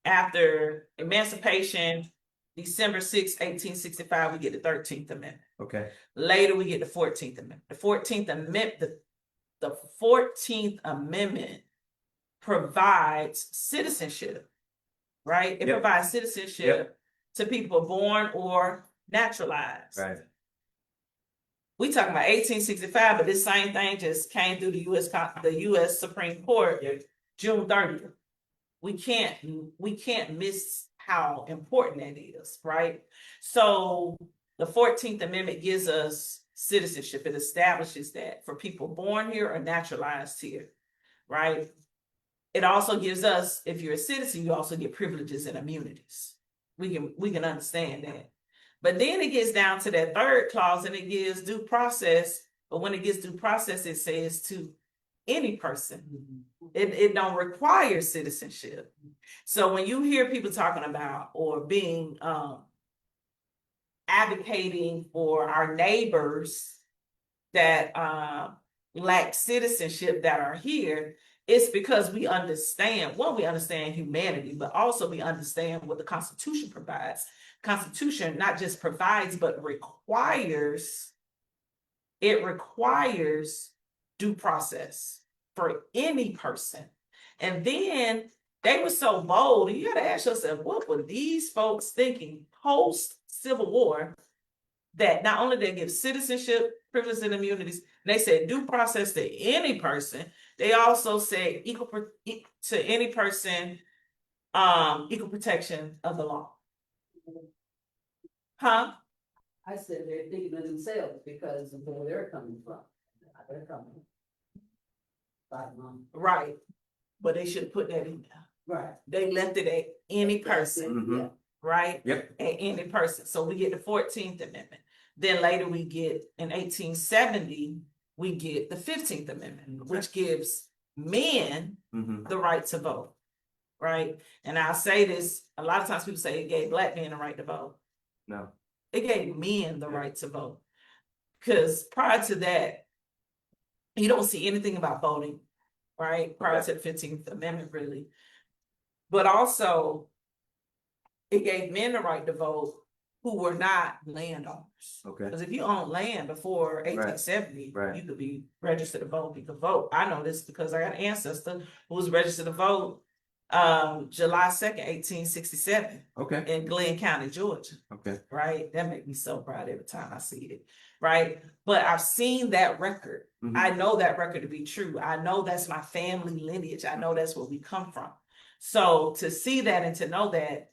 after Emancipation, December 6, 1865, we get the 13th Amendment. Okay. Later, we get the 14th Amendment. The 14th Amendment, the 14th Amendment provides citizenship, right? It Yep. provides citizenship to people born or naturalized. Right. We talking about 1865, but this same thing just came through the U.S. Supreme Court June 30th. We can't miss how important that is, right? So the 14th Amendment gives us citizenship. It establishes that for people born here or naturalized here, right? It also gives us, if you're a citizen, you also get privileges and immunities. We can understand that. But then it gets down to that third clause and it gives due process. But when it gives due process, it says to any person. It don't require citizenship. So when you hear people talking about or being advocating for our neighbors that lack citizenship that are here, it's because we understand, one, we understand humanity, but also we understand what the Constitution provides. Constitution not just provides, but requires, it requires due process for any person. And then they were so bold, and you got to ask yourself, what were these folks thinking post-Civil War, that not only they give citizenship, privileges, and immunities, they said due process to any person. They also say to any person, equal protection of the law. Huh? I said they're thinking of themselves because of where they're coming from. They're coming. Right. But they should have put that in there. Right. They left it at any person, Mhm. Yeah. right? Yep. At any person. So we get the 14th Amendment. Then later we get, in 1870, we get the 15th Amendment, which gives men Mhm. the right to vote, right? And I'll say this, a lot of times people say it gave Black men the right to vote. No. It gave men the right to vote. Because prior to that, you don't see anything about voting, right? Prior to the 15th Amendment, really. But also, it gave men the right to vote who were not landowners. Okay. Because if you own land before 1870, Right. you could be registered to vote, you could vote. I know this because I got an ancestor who was registered to vote July 2nd, 1867 Okay. in Glenn County, Georgia. Okay. Right? That makes me so proud every time I see it. Right? But I've seen that record. Mhm. I know that record to be true. I know that's my family lineage. I know that's where we come from. So to see that and to know that,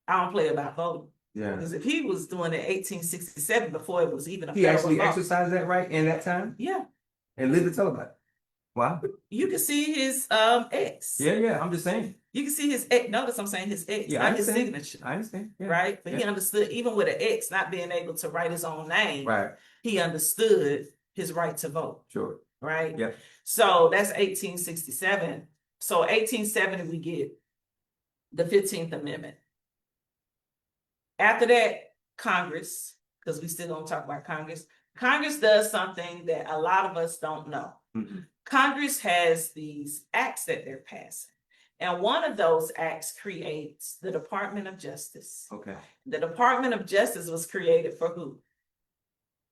I don't play about voting. Yeah. Because if he was doing it in 1867 before it was even a He federal actually law, exercised that right in that time yeah, and lived to tell about it. Wow. you can see his ex. Yeah. I'm just saying. You can see his ex. Notice I'm saying his ex, Yeah, I not his understand. signature. I understand. Yeah. Right? But he Yeah. understood, even with an ex not being able to write his own name, Right. he understood his right to vote. Sure. Right? Yeah. So that's 1867. So 1870, we get the 15th Amendment. After that, Congress, because we still gonna talk about Congress. Congress does something that a lot of us don't know. Mhm. Congress has these acts that they're passing. And one of those acts creates the Department of Justice. Okay. The Department of Justice was created for who?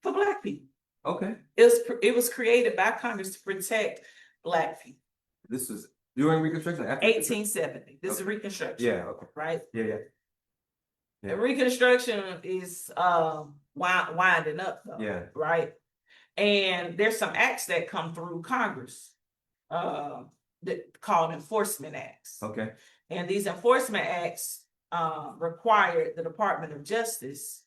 For Black people. Okay. It was created by Congress to protect Black people. This was during Reconstruction. After 1870. This is Okay. Reconstruction. Yeah. Okay. Right? Yeah. And Reconstruction is winding up though. Yeah. Right? And there's some acts that come through Congress that called enforcement acts. Okay. And these enforcement acts required the Department of Justice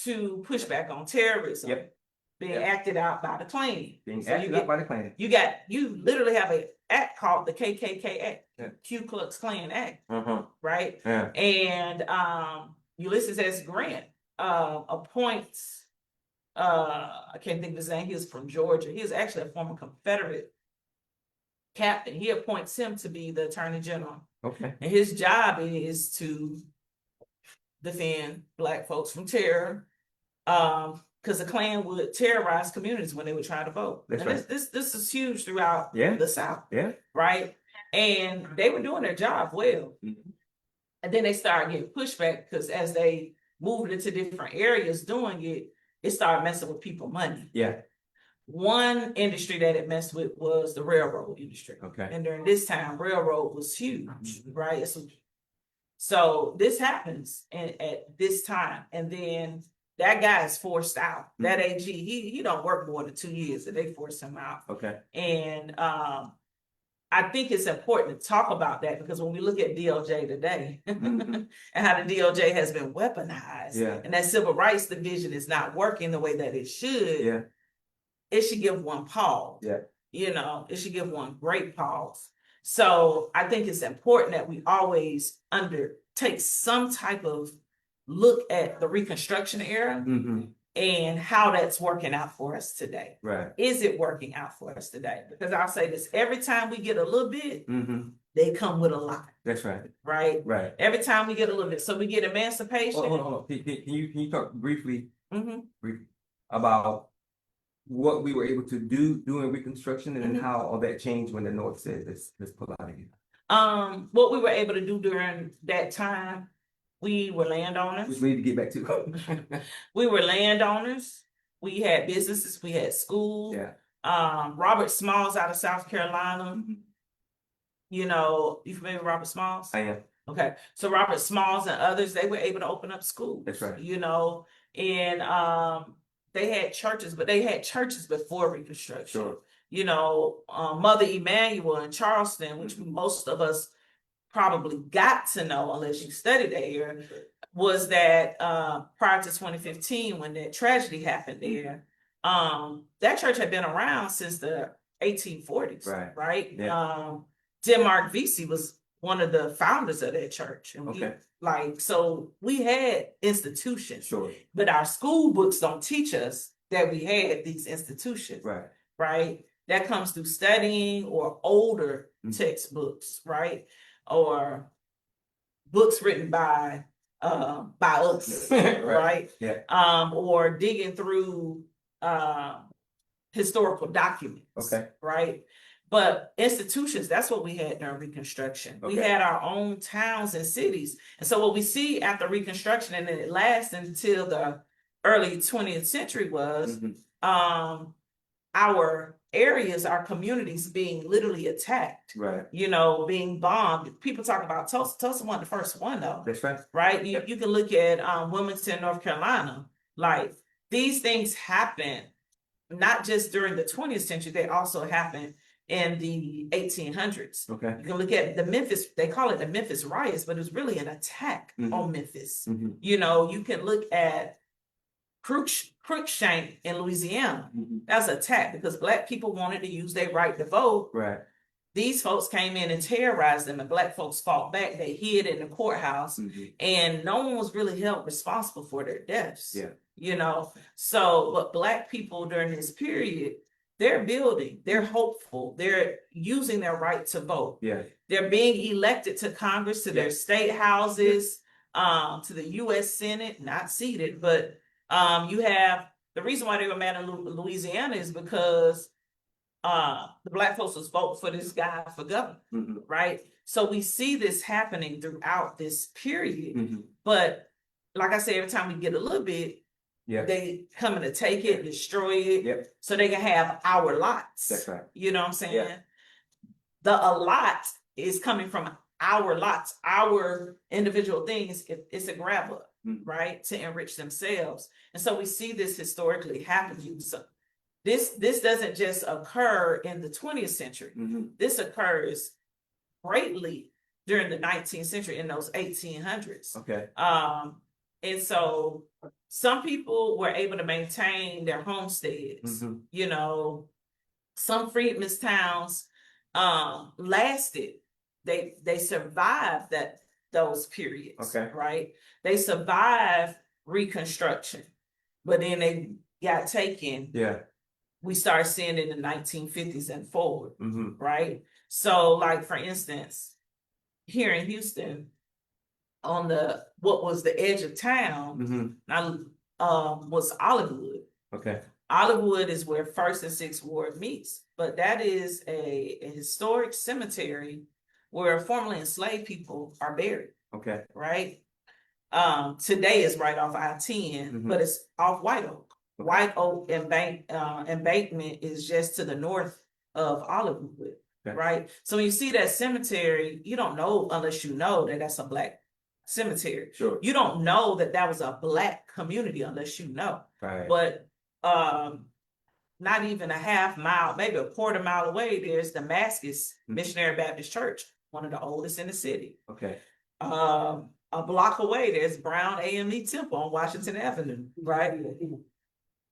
to push back on terrorism. Yep. Being Yep. acted out by the Klan. Being So acted out by the Klan. you literally have an act called the KKK Act, Yeah. Ku Klux Klan Act, Uh-huh. right? Yeah. And Ulysses S. Grant appoints I can't think of his name, he was from Georgia. He was actually a former Confederate captain. He appoints him to be the Attorney General. Okay. And his job is to defend Black folks from terror. Because the Klan would terrorize communities when they would try to vote. That's and right. This is huge throughout Yeah. the South. Yeah. Right? And they were doing their job well. Mhm. And then they started getting pushback because as they moved into different areas doing it, it started messing with people money. Yeah. One industry that it messed with was the railroad industry. Okay. And during this time, railroad was huge, Mhm. right? So this happens at this time. And then that guy is forced out. That AG, he don't work more than 2 years and they force him out. Okay. And I think it's important to talk about that because when we look at DOJ today Mhm. and how the DOJ has been weaponized Yeah. and that civil rights division is not working the way that it should, Yeah. it should give one pause. Yeah. You know, it should give one great pause. So I think it's important that we always undertake some type of look at the Reconstruction era Mm-hmm. and how that's working out for us today. Right. Is it working out for us today? Because I'll say this, every time we get a little bit, Mm-hmm. they come with a lot, That's right. right? Right. Every time we get a little bit. So we get emancipation. Hold on. Can you talk briefly Mhm. about what we were able to do during Reconstruction and then Mhm. how all that changed when the North said, let's pull out of here? What we were able to do during that time, we were Which landowners. we need to get back to. We were landowners. We had businesses. We had schools. Yeah. Robert Smalls out of South Carolina. Mhm. You know, you familiar with Robert Smalls? I am. Okay, so Robert Smalls and others, they were able to open up schools. That's right. You know, and they had churches, but they had churches before Reconstruction. Sure. You know, Mother Emanuel in Charleston, which Mhm. most of us probably got to know unless you studied there, was that prior to 2015 when that tragedy happened there, that church had been around since the 1840s, right? Yeah. Denmark Vesey was one of the founders of that church. And Okay. so we had institutions, Sure. but our school books don't teach us that we had these institutions, Right. right? That comes through studying or older Mhm. textbooks, right? Or books written by us, Right. right? Yeah. Or digging through historical documents, Okay. right? But institutions, that's what we had during Reconstruction. We Okay. had our own towns and cities. And so what we see after Reconstruction, and it lasted until the early 20th century, was Mhm. our areas, our communities being literally attacked, Right. you know, being bombed. People talk about Tulsa. Tulsa wasn't the first one though, That's right. right? You can look at Wilmington, North Carolina. Like these things happen not just during the 20th century, they also happened in the 1800s. Okay. You can look at the Memphis, they call it the Memphis riots, but it was really an attack Mhm. on Memphis. Mhm. You know, you can look at Cruikshank in Louisiana. Mhm. That's an attack because Black people wanted to use their right to vote. Right. These folks came in and terrorized them, and Black folks fought back. They hid in the courthouse, Mhm. and no one was really held responsible for their deaths. Yeah. You know, so but Black people during this period, they're building, they're hopeful, they're using their right to vote. Yeah. They're being elected to Congress, to Yeah. their state houses, to the U.S. Senate, not seated, but you have the reason why they were mad in Louisiana is because the Black folks was voting for this guy for governor, Mhm. right? So we see this happening throughout this period. Mhm. But like I said, every time we get a little bit, Yeah. they coming to take it, destroy it, Yep. so they can have our lots. That's right. You know what I'm saying? Yeah. The a lot is coming from our lots, our individual things. It's a grab up, Mhm. right, to enrich themselves. And so we see this historically happening. So this doesn't just occur in the 20th century. Mhm. This occurs greatly during the 19th century in those 1800s. Okay. And so some people were able to maintain their homesteads. Mhm. You know, some freedmen's towns lasted. They survived those periods. Okay. Right? They survived Reconstruction, but then they got taken. Yeah. We started seeing it in the 1950s and forward, Mhm. right? So, like for instance, here in Houston, on what was the edge of town, Mhm. was Olivewood. Okay. Olivewood is where First and Sixth Ward meets, but that is a historic cemetery where formerly enslaved people are buried, Okay. right? Today is right off I-10, Mhm. but it's off White Oak. Okay. White Oak embankment is just to the north of Olivewood, Okay. right? So when you see that cemetery, you don't know unless you know that that's a Black cemetery. Sure. You don't know that that was a Black community unless you know. Right. But not even a half mile, maybe a quarter mile away, there's Damascus Missionary Baptist Church, one of the oldest in the city. Okay. A block away, there's Brown AME Temple on Washington Avenue, right?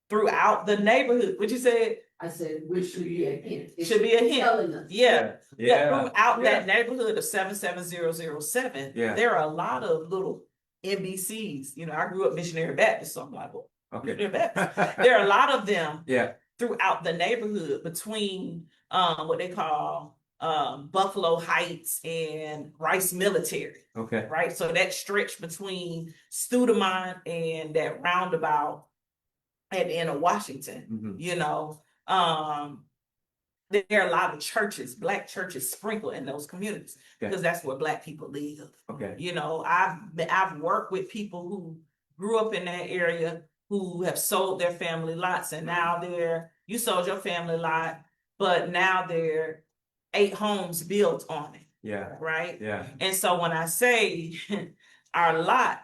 Throughout the neighborhood, what you said? I said, which should be a hint. It Should be a hint. telling us. Yeah. Yeah. Throughout Yeah. that neighborhood of 77007, Yeah. there are a lot of little NBCs. You know, I grew up missionary Baptist, so I'm like, well, Okay. missionary Baptist. There are a lot of them Yeah. throughout the neighborhood between what they call Buffalo Heights and Rice Military. Okay. Right. So that stretch between Studemont and that roundabout at the end of Washington, Mhm. you know, there are a lot of churches, Black churches sprinkled in those communities Okay. because that's where Black people live. Okay. You know, I've worked with people who grew up in that area who have sold their family lots, and now you sold your family lot, but now there are 8 homes built on it. Yeah. Right. Yeah. And so when I say our lot,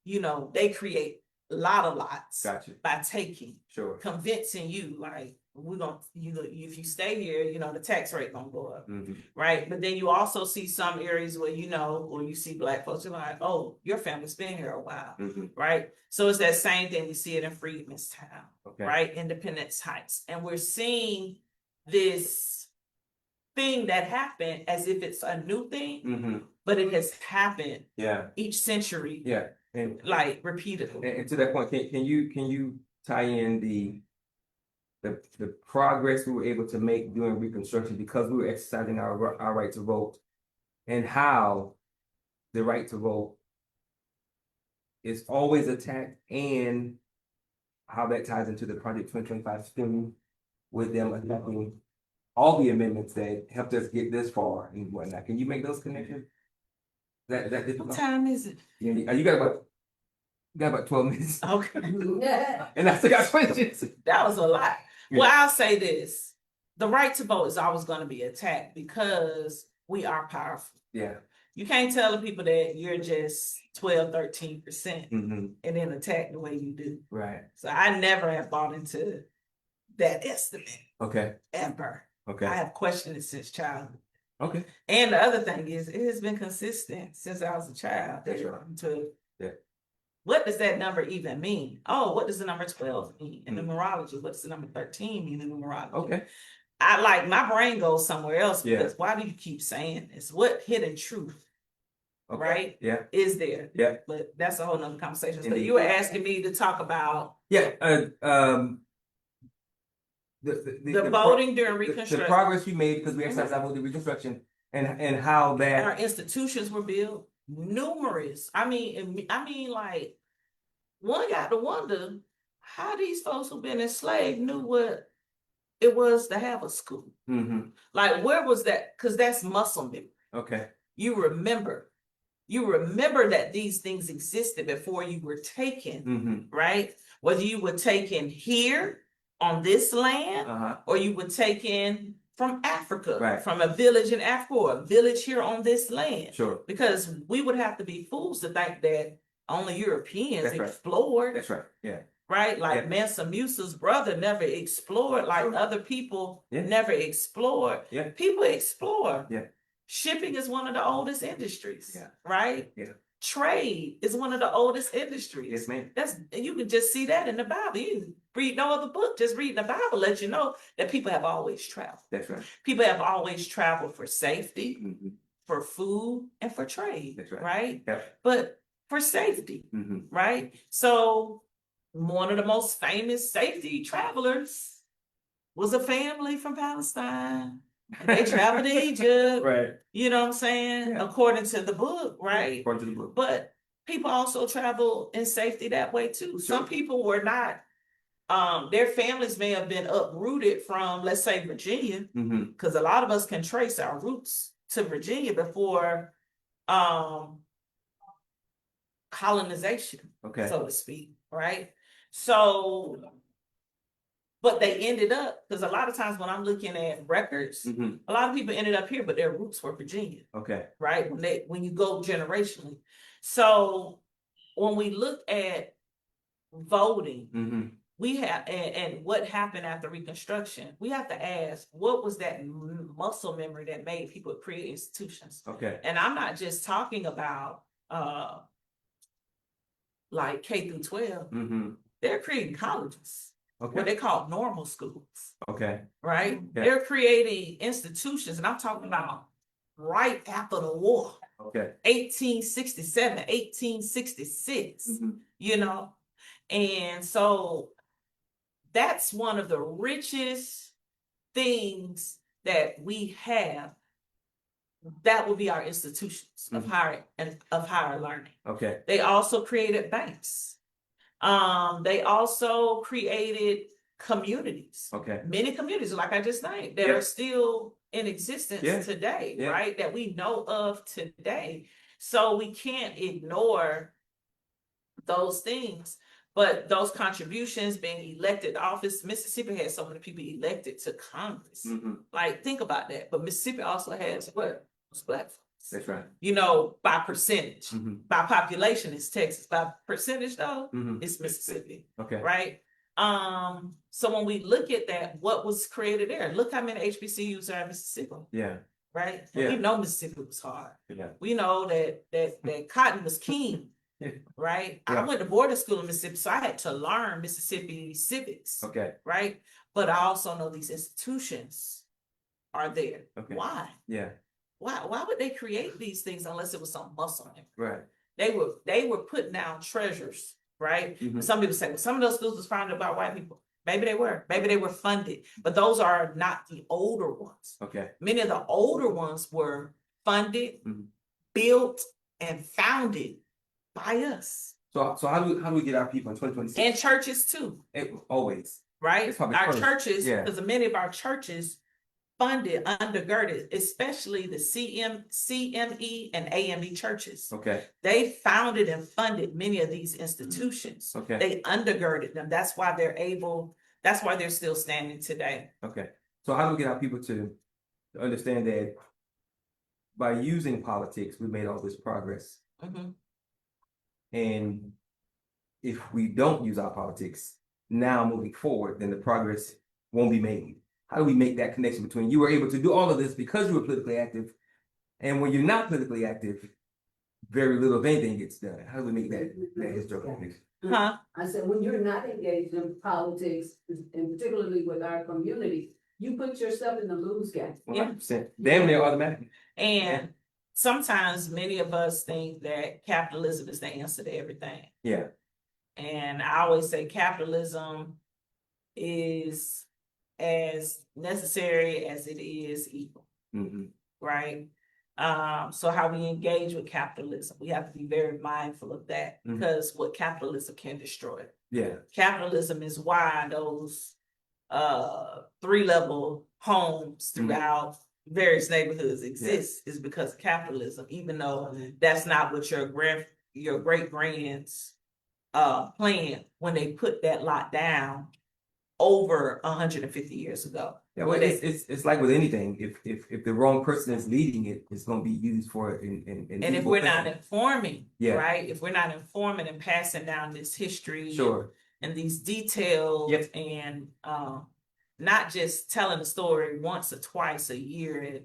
you know, they create a lot of lots Gotcha. by taking, Sure. convincing you like if you stay here, you know, the tax rate gonna go up. Mhm. Right. But then you also see some areas where, you know, where you see Black folks, you're like, oh, your family's been here a while. Mhm. Right. So it's that same thing. We see it in Freedmanstown, Okay. right? Independence Heights. And we're seeing this thing that happened as if it's a new thing, Mhm. but it has happened Yeah. each century, Yeah. And like repeatedly. and to that point, can you tie in the progress we were able to make during Reconstruction because we were exercising our right to vote, and how the right to vote is always attacked, and how that ties into the Project 2025 spending with them attacking all the amendments that helped us get this far and whatnot. Can you make those connections? That What difficult? time is it? Yeah, you got about 12 minutes. Okay. And I still got questions. That was a lot. Yeah. Well, I'll say this. The right to vote is always going to be attacked because we are powerful. Yeah. You can't tell the people that you're just 12, 13% Mm-hmm. and then attack the way you do. Right. So I never have bought into that estimate Okay. ever. Okay. I have questioned it since childhood. Okay. And the other thing is, it has been consistent since I was a child. That's right. Yeah. What does that number even mean? Oh, what does the number 12 mean in numerology? What does the number 13 mean in numerology? Okay. I like my brain goes somewhere else Yeah. because why do you keep saying this? What hidden truth, Okay. right? Yeah. Is there? Yeah. But that's a whole nother conversation. So Indeed. you were asking me to talk about Yeah. the voting during the Reconstruction. progress we made because we exercised our vote in Reconstruction, and how that Our institutions were built. Numerous. I mean, like, one got to wonder how these folks who've been enslaved knew what it was to have a school. Mhm. Like, where was that? Because that's muscle memory. Okay. You remember that these things existed before you were taken, Mhm. right? Whether you were taken here on this land, Uh-huh. or you were taken from Africa, Right. from a village in Africa, or a village here on this land. Sure. Because we would have to be fools to think that only Europeans That's right. explored, That's right. Yeah. right? Like Yeah. Mansa Musa's brother never explored, like Sure. other people Yeah. never explored. Yeah. People explore. Yeah. Shipping is one of the oldest industries, Yeah. right? Yeah. Trade is one of the oldest industries. Yes, ma'am. You can just see that in the Bible. You can read no other book, just reading the Bible let you know that people have always traveled. That's right. People have always traveled for safety, Mhm. for food, and for trade. That's right. Right? Yep. But for safety, Mhm. right? So one of the most famous safety travelers was a family from Palestine. And they traveled to Egypt. Right. You know what I'm saying? Yeah. According to the book, right? According to the book. But people also travel in safety that way too. Sure. Some people were not, their families may have been uprooted from, let's say, Virginia, Mhm. because a lot of us can trace our roots to Virginia before colonization, Okay. so to speak, right? So, but they ended up, because a lot of times when I'm looking at records, Mhm. a lot of people ended up here, but their roots were Virginia, Okay. right? When you go generationally. So when we look at voting, Mhm. we have, and what happened after Reconstruction, we have to ask, what was that muscle memory that made people create institutions? Okay. And I'm not just talking about like K through 12. Mhm. They're creating colleges, what Okay. they call normal schools, Okay. right? Yeah. They're creating institutions, and I'm talking about right after the war. Okay. 1867, 1866, you know? And so that's one of the richest things that we have. That will be our institutions of higher learning. Okay. They also created banks. They also created communities. Okay. Many communities, like I just named, that Yeah. are still in existence Yeah. today, Yeah. right? That we know of today. So we can't ignore those things. But those contributions, being elected to office, Mississippi has so many people elected to Congress. Like, think about that. But Mississippi also has what? Those black folks. That's right. You know, by percentage. By population, it's Texas. By percentage, though, it's Mississippi. Okay. Right? So when we look at that, what was created there? Look how many HBCUs are in Mississippi. Yeah. Right? Yeah. We know Mississippi was hard. Yeah. We know that cotton was king. Right? Yeah. I went to boarding school in Mississippi, so I had to learn Mississippi civics. Okay. Right? But I also know these institutions are there. Okay. Why? Yeah. Why would they create these things unless it was some muscle in it? Right. They were putting down treasures, right? Some people say, well, some of those schools was founded by white people. Maybe they were. Maybe they were funded. But those are not the older ones. Okay. Many of the older ones were funded, built, and founded by us. So how do we get our people in 2026? And churches too. Always. Right? It's probably Our first. churches, Yeah. because many of our churches funded, undergirded, especially the CME and AME churches. Okay. They founded and funded many of these institutions. Okay. They undergirded them. That's why they're still standing today. Okay. So how do we get our people to understand that by using politics, we made all this progress? And if we don't use our politics now moving forward, then the progress won't be made. How do we make that connection between you were able to do all of this because you were politically active, and when you're not politically active, very little of anything gets done? How do we make that historical connection? Huh? I said, when you're not engaged in politics, and particularly with our community, you put yourself in the lose game. 100%. Damn near automatic. And sometimes many of us think that capitalism is the answer to everything. Yeah. And I always say capitalism is as necessary as it is evil. Right? So how we engage with capitalism, we have to be very mindful of that, because what capitalism can destroy. Yeah. Capitalism is why those 3-level homes throughout various neighborhoods exist, is because of capitalism, even though that's not what your great grands planned when they put that lot down over 150 years ago. Yeah, well, it's like with anything. If the wrong person is leading it, it's going to be used for it. And if we're not informing, Yeah. right? If we're not informing and passing down this history, Sure. and these details, Yep. and not just telling the story once or twice a year at,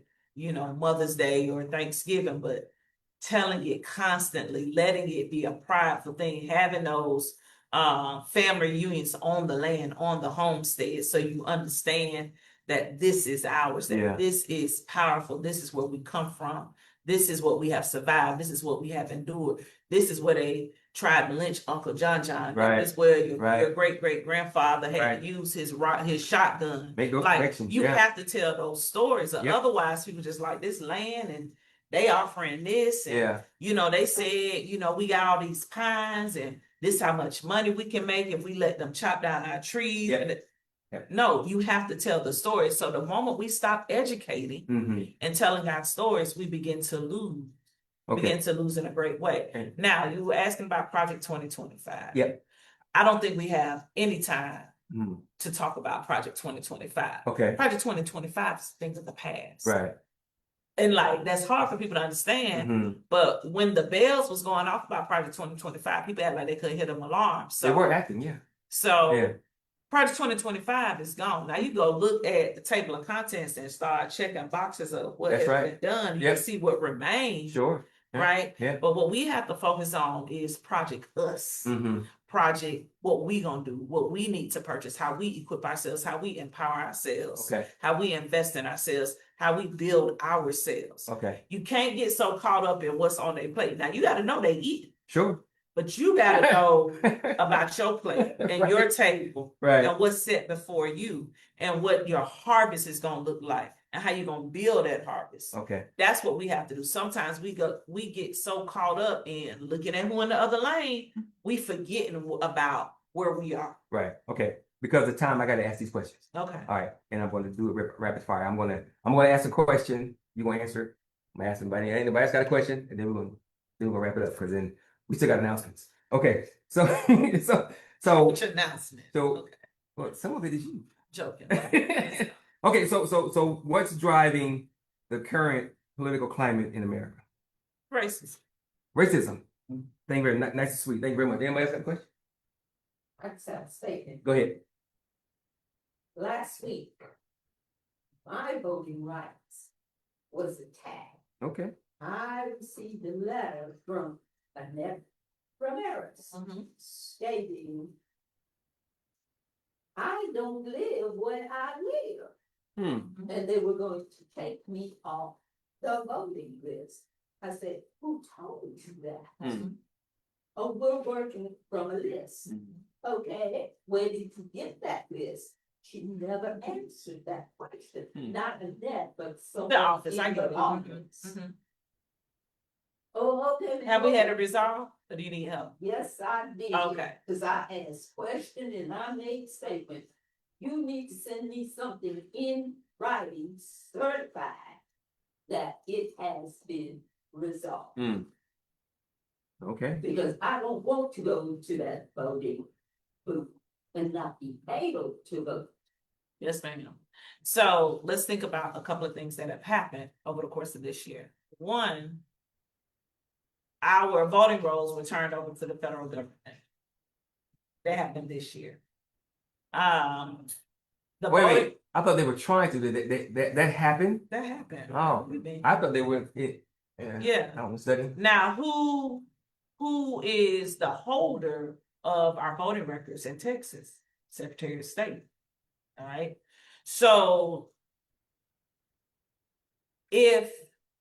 Mother's Day or Thanksgiving, but telling it constantly, letting it be a prideful thing, having those family reunions on the land, on the homestead, so you understand that this is ours, that this is powerful, this is where we come from, this is what we have survived, this is what we have endured, this is where they tried to lynch Uncle John. Right. This is where your great-great-grandfather had to use his shotgun. Make those Like, connections. you have to tell those stories, or Yep. otherwise people just like this land and they offering this, and they said, we got all these pines, and this how much money we can make if we let them chop down our trees. No, you have to tell the story. So the moment we stop educating and telling our stories, we begin to lose. Begin to lose in a great way. Okay. Now, you were asking about Project 2025. Yep. I don't think we have any time to talk about Project 2025. Okay. Project 2025 is things of the past. Right. And that's hard for people to understand. But when the bells was going off about Project 2025, people act like they couldn't hit them alarms. So They were acting, So Project 2025 is gone. Now you go look at the table of contents and start checking boxes of what has been done. You can see what remains. Sure. Right? Yeah. But what we have to focus on is Project Us. Project what we gonna do, what we need to purchase, how we equip ourselves, how we empower ourselves, how we invest in ourselves. how we build ourselves. Okay, You can't get so caught up in what's on their plate. Now you got to know they eat, sure. but you got to know about your plate and your Right. table Right. and what's set before you and what your harvest is going to look like and how you're going to build that harvest. Okay. That's what we have to do. Sometimes we get so caught up in looking at who in the other lane, we forgetting about where we are. Right. Okay. Because of time, I got to ask these questions. Okay. All right, and I'm going to do it rapid fire. I'm going to ask a question. You're going to answer it. I'm going to ask anybody else got a question, and then we're going to wrap it up because then we still got announcements. Okay, so What's your announcement? so Okay. well, some of it is you. Joking. Okay, so what's driving the current political climate in America? Racist. Racism. Thank you very much. Nice and sweet. Thank you very much. Anybody else got a question? I just have a statement. Go ahead. Last week, my voting rights was attacked. Okay. I received a letter from Annette Ramirez Mhm. stating, I don't live where I live. Hmm. And they were going to take me off the voting list. I said, who told you that? Hmm. Oh, we're working from a list. Okay, where did you get that list? She never answered that question. Not Annette, but someone The office. I in get the it. office. Mhm. Oh, okay. Have we had a resolve or do you need help? Yes, I did. Okay. Cause I asked question and I made statement. You need to send me something in writing certified that it has been resolved. Hmm. Okay. Because I don't want to go to that voting booth and not be able to vote. Yes, ma'am. So let's think about a couple of things that have happened over the course of this year. One, our voting rolls were turned over to the federal government. That happened this year. The voting, Wait. I thought they were trying to. That happened. that happened. Oh, I thought they were. Yeah. I was studying. Now, who is the holder of our voting records in Texas? Secretary of State. All right. So if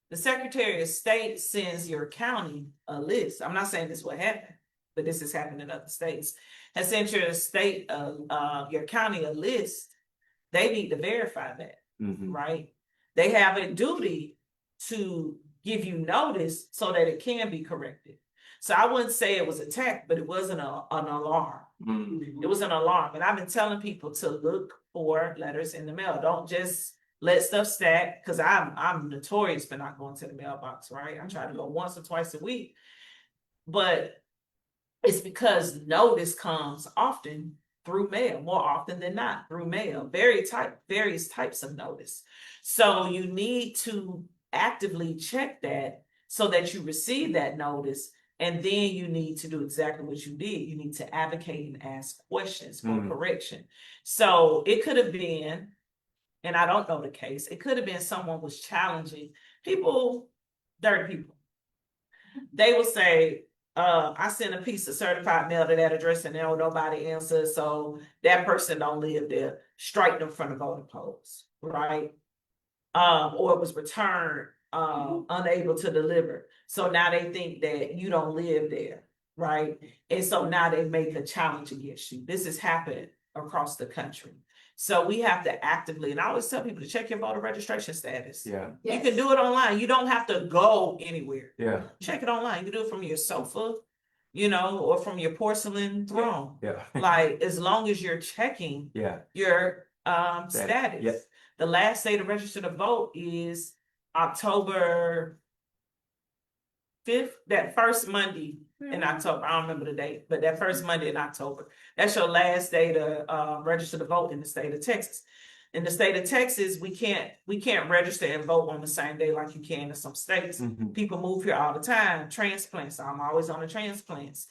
the Secretary of State sends your county a list, I'm not saying this will happen, but this has happened in other states, has sent your state, your county a list, they need to verify that, right? They have a duty to give you notice so that it can be corrected. So I wouldn't say it was attacked, but it wasn't an alarm. It was an alarm. And I've been telling people to look for letters in the mail. Don't just let stuff stack, because I'm notorious for not going to the mailbox, right? I try to go once or twice a week. But it's because notice comes often through mail, more often than not through mail, various types of notice. So you need to actively check that so that you receive that notice. And then you need to do exactly what you did. You need to advocate and ask questions for correction. So it could have been, and I don't know the case, it could have been someone was challenging people, dirty people. They will say, I sent a piece of certified mail to that address and now nobody answers, so that person don't live there. Strike them from the voting polls, right? Or it was returned unable to deliver. So now they think that you don't live there, right? And so now they make a challenge against you. This has happened across the country. So we have to actively, and I always tell people to check your voter registration status. Yeah. You can do it online. You don't have to go anywhere. Yeah. Check it online. You can do it from your sofa, or from your porcelain throne. Yeah. Like, as long as you're checking your status. Yep. The last day to register to vote is October 5th, that first Monday in October. I don't remember the date, but that first Monday in October. That's your last day to register to vote in the state of Texas. In the state of Texas, we can't register and vote on the same day like you can in some states. People move here all the time. Transplants. I'm always on the transplants.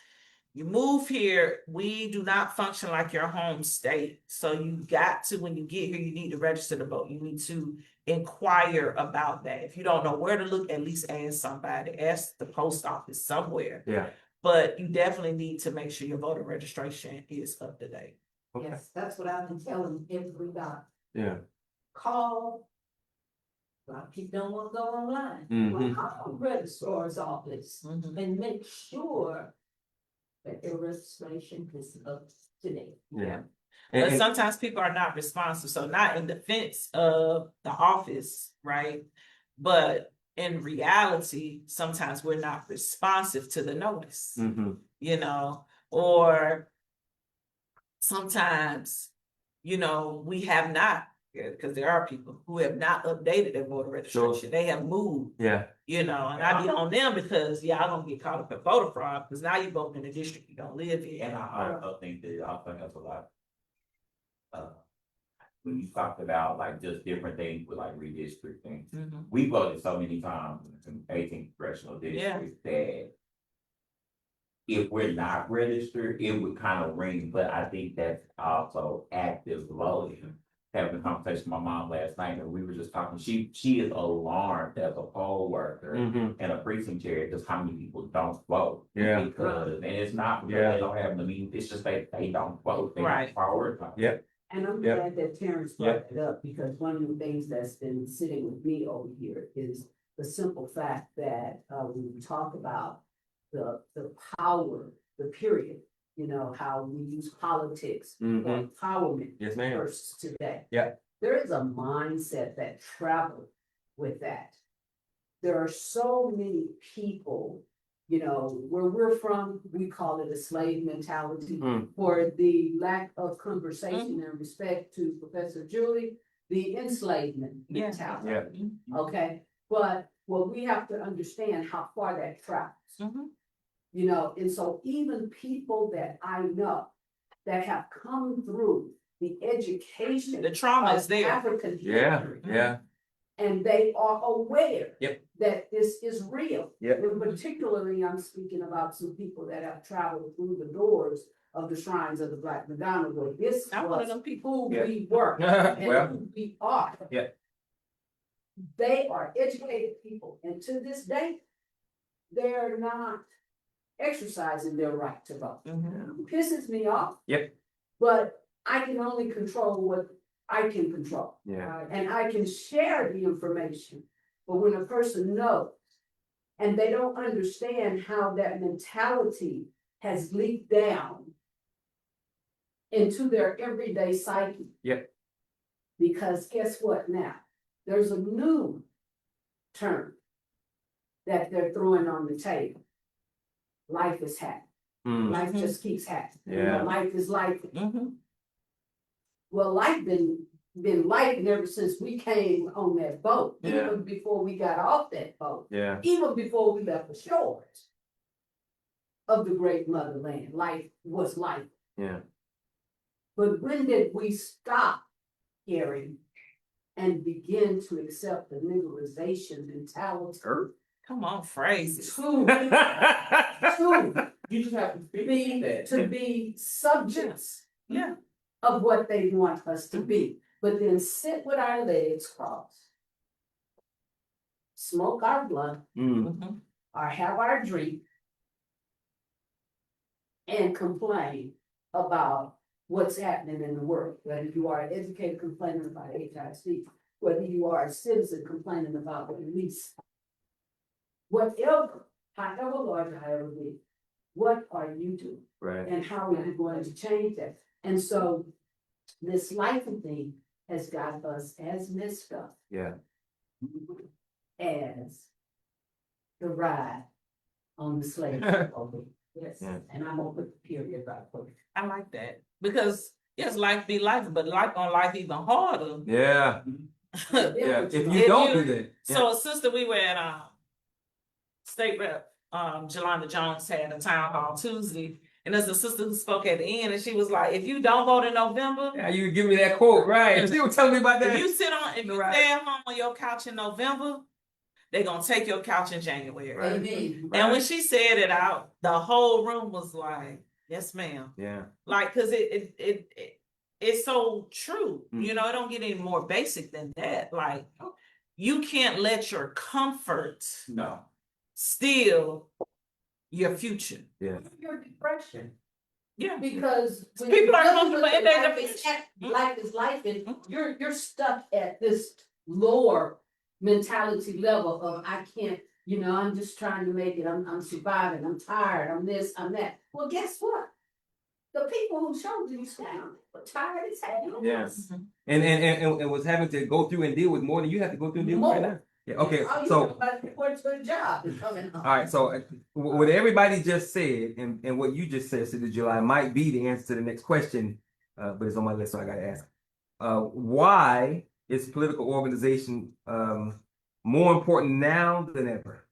You move here, we do not function like your home state. So you got to, when you get here, you need to register to vote. You need to inquire about that. If you don't know where to look, at least ask somebody. Ask the post office somewhere. Yeah. But you definitely need to make sure your voter registration is up to date. Okay. Yes, that's what I've been telling everybody. Yeah. Call A lot of people don't want to go online. Mhm. Well, call the registrar's office Mhm. and make sure that their registration is up to date. Yeah. But And- sometimes people are not responsive, so not in defense of the office, right? But in reality, sometimes we're not responsive to the notice, Mhm. you know, or sometimes, you know, we have not, because there are people who have not updated their voter registration. They have moved, Yeah. you know, and I be on them because y'all gonna get caught up in voter fraud because now you vote in a district you don't live in. And I think that I think that's a lot. When you talked about like just different things with like redistricting, Mhm. we voted so many times in 18 congressional Yeah. districts that if we're not registered, it would kind of ring, but I think that's also active voting. Having a conversation with my mom last night, and we were just talking, she is alarmed as a poll worker Mhm. and a precinct chair, just how many people don't vote. Yeah. Because, and it's not because Yeah. they don't have the means, it's just they don't vote, they Right. don't prioritize. Yep. And I'm Yep. glad that Terrence brought it up, because one of the things that's been sitting with me over here is the simple fact that, when we talk about the power, the period, you know, how we use politics for Mhm. empowerment Yes, ma'am. versus today. Yeah. There is a mindset that travels with that. There are so many people, you know, where we're from, we call it a slave mentality. Mm. For the lack of conversation and respect to Professor Juli, the enslavement Yeah. mentality. Mhm. Okay, but what we have to understand how far that travels. Mhm. You know, and so even people that I know that have come through the education. The trauma is of there. African Yeah. history, Yeah. and they are aware. Yep. That this is real. Yep. And particularly, I'm speaking about some people that have traveled through the doors of the shrines of the Black Madonna, where this I'm one of was them people. who Yeah. we were and Well. who we are. Yeah. They are educated people, and to this day, they're not exercising their right to vote. Mhm. Pisses me off. Yep. But I can only control what I can control. Yeah. And I can share the information, but when a person knows and they don't understand how that mentality has leaked down into their everyday psyche. Yep. Because guess what now? There's a new term that they're throwing on the table. Life is happy. Mm. Life just keeps happening. You Yeah. know, life is life. Mhm. Well, life been life ever since we came on that boat, Yeah. even before we got off that boat, Yeah. even before we left the shores of the great motherland. Life was life. Yeah. But when did we stop caring and begin to accept the liberalization mentality? Come on, phrases. To You just have to be, to be subjects Yeah. of what they want us to be, but then sit with our legs crossed, smoke our blunt, Mm. Mhm. or have our drink, and complain about what's happening in the world. Whether you are an educator complaining about HIV, whether you are a citizen complaining about the police, whatever, however large, however big, what are you doing? Right. And how are you going to change that? And so this life thing has got us as messed up Yeah. as the ride on the slave boat. Yes, Yeah. and I'm gonna put the period by it. I like that because yes, life be life, but life on life even harder. Yeah. Yeah. If you If don't you- do that. So, sister, we were at State Rep Jelanda Jones had a town hall Tuesday, and there's a sister who spoke at the end, and she was like, "If you don't vote in November, Yeah, you give me that quote, right? She was telling me about if that. you stay at home on your couch in November, they're gonna take your couch in January." Right. Amen. And when she said it out, the whole room was like, "Yes, ma'am." Yeah. Like, cause it's so true. Mm. You know, it don't get any more basic than that. Like, you can't let your comfort No. steal your future. Yeah. Your depression, Yeah. because when People you're are dealing comfortable with in their life is depression. life is life, and Mhm. you're stuck at this lower mentality level of I can't, you know, I'm just trying to make it, I'm surviving, I'm tired, I'm this, I'm that. Well, guess what? The people who showed these down were tired as hell. Yes. Mhm. And was having to go through and deal with more than you have to go through and deal with right now. Yeah, okay, All you so. know about reporting to a job is coming home. All right, so what everybody just said and what you just said, City July, might be the answer to the next question, but it's on my list, so I gotta ask. Why is political organization more important now than ever?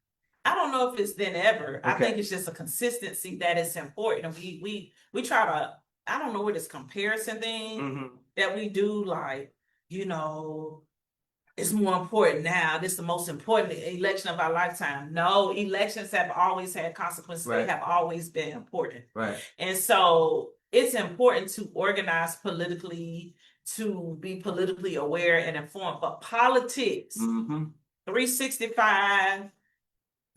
I don't know if it's then ever. I Okay. think it's just a consistency that is important. And we try to, I don't know what this comparison thing Mm-hmm. that we do, like, you know, it's more important now. This is the most important election of our lifetime. No, elections have always had consequences. Right. They have always been important. Right. And so it's important to organize politically, to be politically aware and informed. But politics, Mm-hmm. 365,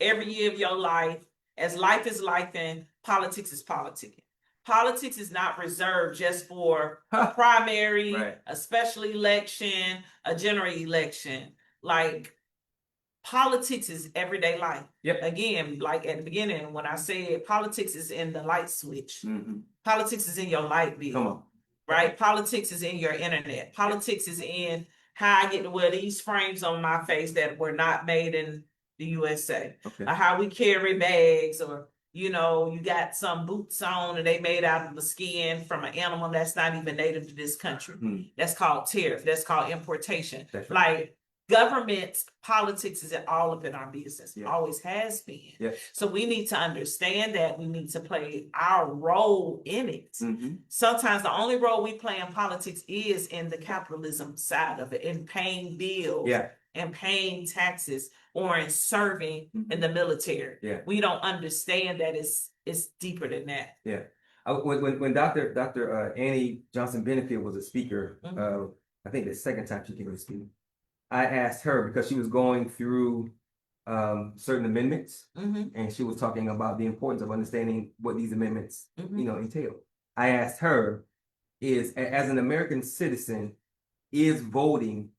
every year of your life, as life is life, and politics is politicking. Politics is not reserved just for a primary, Right. a special election, a general election. Like, politics is everyday life. Yep. Again, like at the beginning, when I said politics is in the light switch, Mm-hmm. politics is in your light bill. Come on. Right? Politics is in your internet. Politics is in how I get to wear these frames on my face that were not made in the USA. Okay. Or how we carry bags, or you know, you got some boots on and they made out of the skin from an animal that's not even native to this country. Mm. That's called tariff. That's called importation. That's right. Like, government politics is all up in our business. Yeah. Always has been. Yeah. So we need to understand that. We need to play our role in it. Mm-hmm. Sometimes the only role we play in politics is in the capitalism side of it, in paying bills, Yeah. and paying taxes, or in serving in the military. Yeah. We don't understand that it's deeper than that. Yeah. When Dr. Annie Johnson Benefield was a speaker, I think the second time she came to speak, I asked her because she was going through certain amendments, and she was talking about the importance of understanding what these amendments, entail. I asked her, as an American citizen, is voting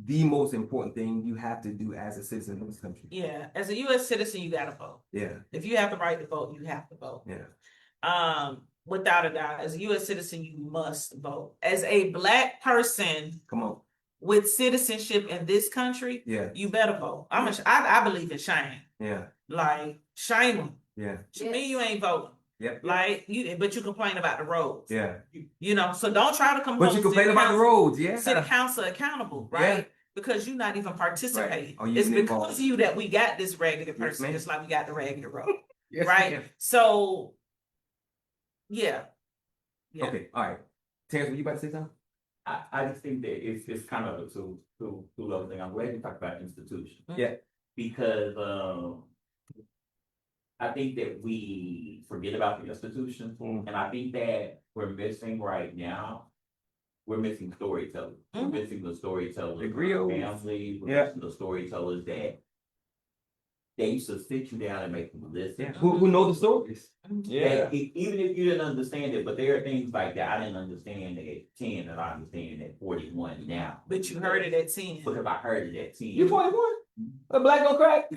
the most important thing you have to do as a citizen of this country? Yeah, as a U.S. citizen, you gotta vote. Yeah. If you have the right to vote, you have to vote. Yeah. Without a doubt, as a U.S. citizen, you must vote. As a Black person, Come on. with citizenship in this country, Yeah. you better vote. I believe in shame. Yeah. Like, shame them. Yeah. To me, you ain't voting. Yep. Like, but you complain about the roads. Yeah. You know, so don't try to come But home you to complain city about the council- roads, yeah. City council accountable, right? Yeah. Because you're not even participating. Or you It's getting because involved. of you that we got this raggedy Yes, person, ma'am. just like we got the raggedy road. Yes, right? ma'am. So, yeah. Yeah. Okay. All right. Terrence, were you about to say something? I just think that it's kind of two level thing. I'm glad you talked about institutions. Yeah. Because I think that we forget about the institutions, and I think that we're missing right now. We're missing storytellers. We're missing the storytellers. Agree. in our family. We're Yeah. missing the storytellers that they used to sit you down and make you listen. Yeah. Who know the stories? That even if you didn't understand it, but there are things like that I didn't understand at 10 that I understand at 41 now. But you heard it at 10. Because I heard it at 10. You 41? A black on crack?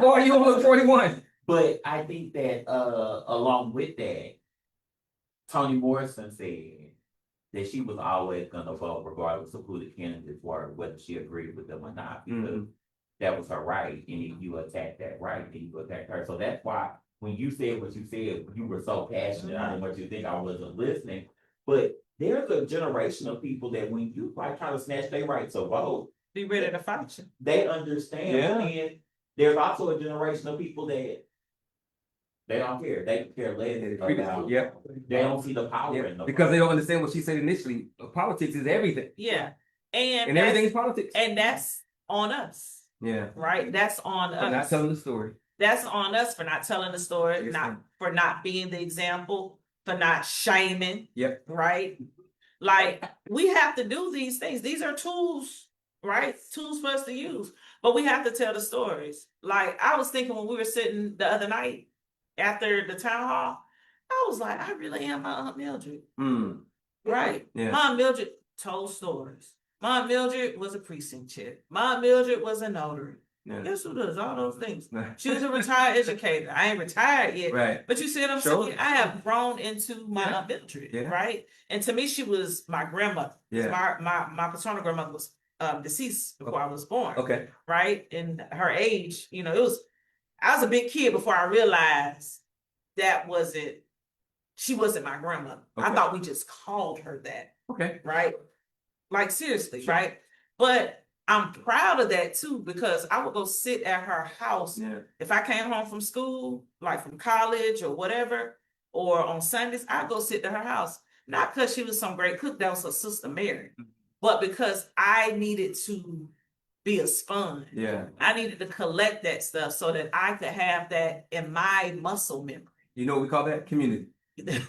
Boy, you almost 41. But I think that along with that, Toni Morrison said that she was always gonna vote regardless of who the candidates were, whether she agreed with them or not, because that was her right. And if you attack that right, then you attack her. So that's why when you said what you said, you were so passionate. I didn't want you to think I wasn't listening. But there's a generation of people that when you like try to snatch their right to vote, Be ready to fight you. they understand. Yeah. And there's also a generation of people that they don't care. They care less about. Yeah. They don't see the power Yeah. in the Because they don't understand what she said initially. Politics is everything. Yeah. And that's- everything is politics. And that's on us, Yeah. right? That's on But not us. telling the story. That's on us for not telling the story, Yes, not ma'am. for not being the example, for not shaming. Yep. Right? Like, we have to do these things. These are tools, right? Tools for us to use. But we have to tell the stories. Like, I was thinking when we were sitting the other night after the town hall, I was like, I really am my Aunt Mildred. Mm. Right? Yeah. My Aunt Mildred told stories. Mom Mildred was a precinct chair. Mom Mildred was a notary. Yeah. Guess who does all those things? Right. She was a retired educator. I ain't retired yet. Right. But you see what I'm Sure. saying? I have grown into my Yeah. Aunt Mildred, Yeah. right? And to me, she was my grandmother. Yeah. My paternal grandmother was deceased before I was born. Okay. Right? And her age, you know, I was a big kid before I realized she wasn't my grandmother. I Okay. thought we just called her that, Okay. right? Like seriously, Sure. right? But I'm proud of that too, because I would go sit at her house Yeah. if I came home from school, like from college or whatever, or on Sundays, I'd go sit at her house. Not because she was some great cook, that was her sister Mary, but because I needed to be a sponge. Yeah. I needed to collect that stuff so that I could have that in my muscle memory. You know what we call that? Community.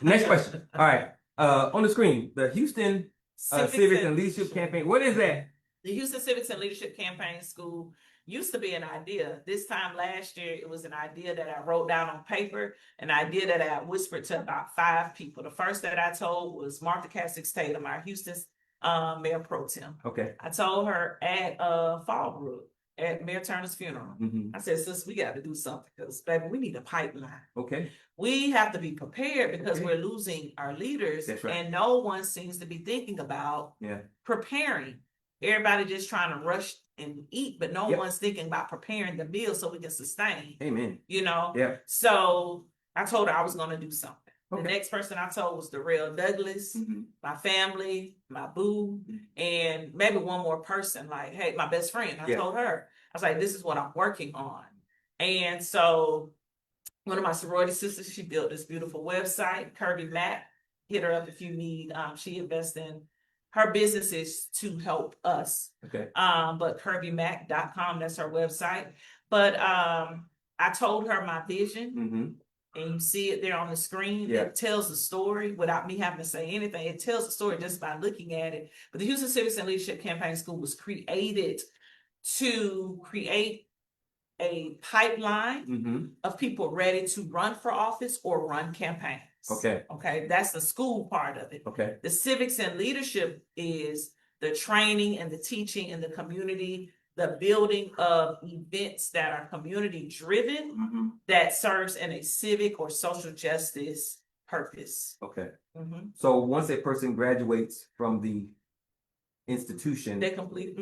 Next question. All right. On the screen, the Houston Civics and Leadership Campaign. What is that? The Houston Civics and Leadership Campaign School used to be an idea. This time last year, it was an idea that I wrote down on paper, an idea that I whispered to about 5 people. The first that I told was Martha Casix Tatum, our Houston's Mayor Pro Tem. Okay. I told her at Fallbrook, at Mayor Turner's funeral. Mhm. I said, sis, we got to do something because, baby, we need a pipeline. Okay. We have to be prepared because Okay. we're losing our leaders, That's right. and no one seems to be thinking about Yeah. preparing. Everybody just trying to rush and eat, but no Yep. one's thinking about preparing the meal so we can sustain, Amen. you know? Yeah. So I told her I was going to do something. Okay. The next person I told was Darrell Douglas, Mhm. my family, my boo, and maybe one more person, like, hey, my best friend. I Yeah. told her, I was like, this is what I'm working on. And so one of my sorority sisters, she built this beautiful website, Kirby Mack. Hit her up if you need. She invests in her businesses to help us. Okay. But kirbymack.com, that's her website. But I told her my vision, Mm-hmm. and you see it there on the screen. Yeah. It tells the story without me having to say anything. It tells the story just by looking at it. But the Houston Civics and Leadership Campaign School was created to create a pipeline Mm-hmm. of people ready to run for office or run campaigns. Okay. Okay, that's the school part of it. Okay. The civics and leadership is the training and the teaching in the community, the building of events that are community driven Mm-hmm. that serves in a civic or social justice purpose. Okay. Mhm. So once a person graduates from the institution, They complete.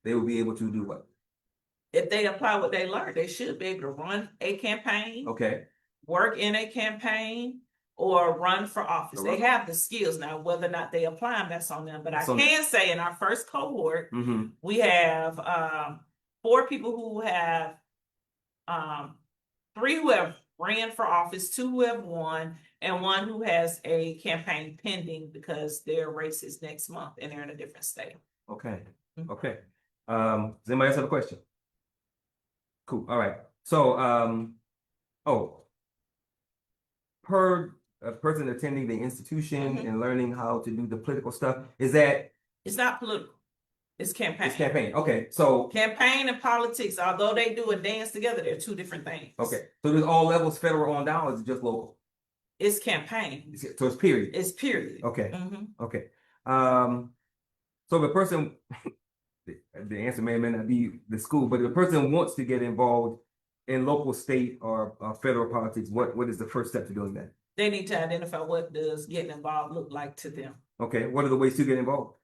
they will be able to do what? If they apply what they learned, they should be able to run a campaign, Okay. work in a campaign, or run for office. Or They run. have the skills now. Whether or not they apply them, that's on them. But That's I on them. can say in our first cohort, Mm-hmm. we have 4 people who have 3 who have ran for office, 2 who have won, and 1 who has a campaign pending because their race is next month and they're in a different state. Okay. Mhm. Okay. Does anybody else have a question? Cool. All right. So, per a person attending the institution Mhm. and learning how to do the political stuff, is that It's not political. It's campaign. it's campaign? Okay. So, Campaign and politics, although they do a dance together, they're 2 different things. okay. So there's all levels, federal on down, or is it just local? It's campaign. So it's period. It's period. Okay. Mhm. Okay. So the person, the answer may or may not be the school, but if a person wants to get involved in local, state, or federal politics, what is the first step to doing that? They need to identify what does getting involved look like to them. Okay, what are the ways to get involved?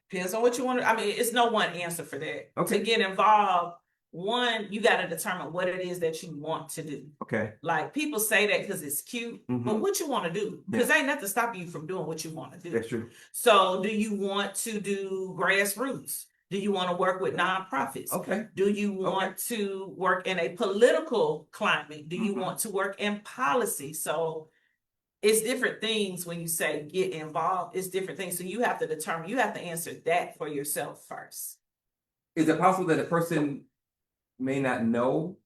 Depends on what you want to, I mean, it's no one answer for that. Okay. To get involved, one, you got to determine what it is that you want to do. Okay. Like people say that because it's cute, but Mhm. what you want to do? Because ain't nothing stopping you from doing what you want to do. That's true. So do you want to do grassroots? Do you want to work with nonprofits? Okay. Do you want to work in a political climate? Do you Mhm. want to work in policy? So it's different things when you say get involved. It's different things. So you have to determine, you have to answer that for yourself first. Is it possible that a person may not know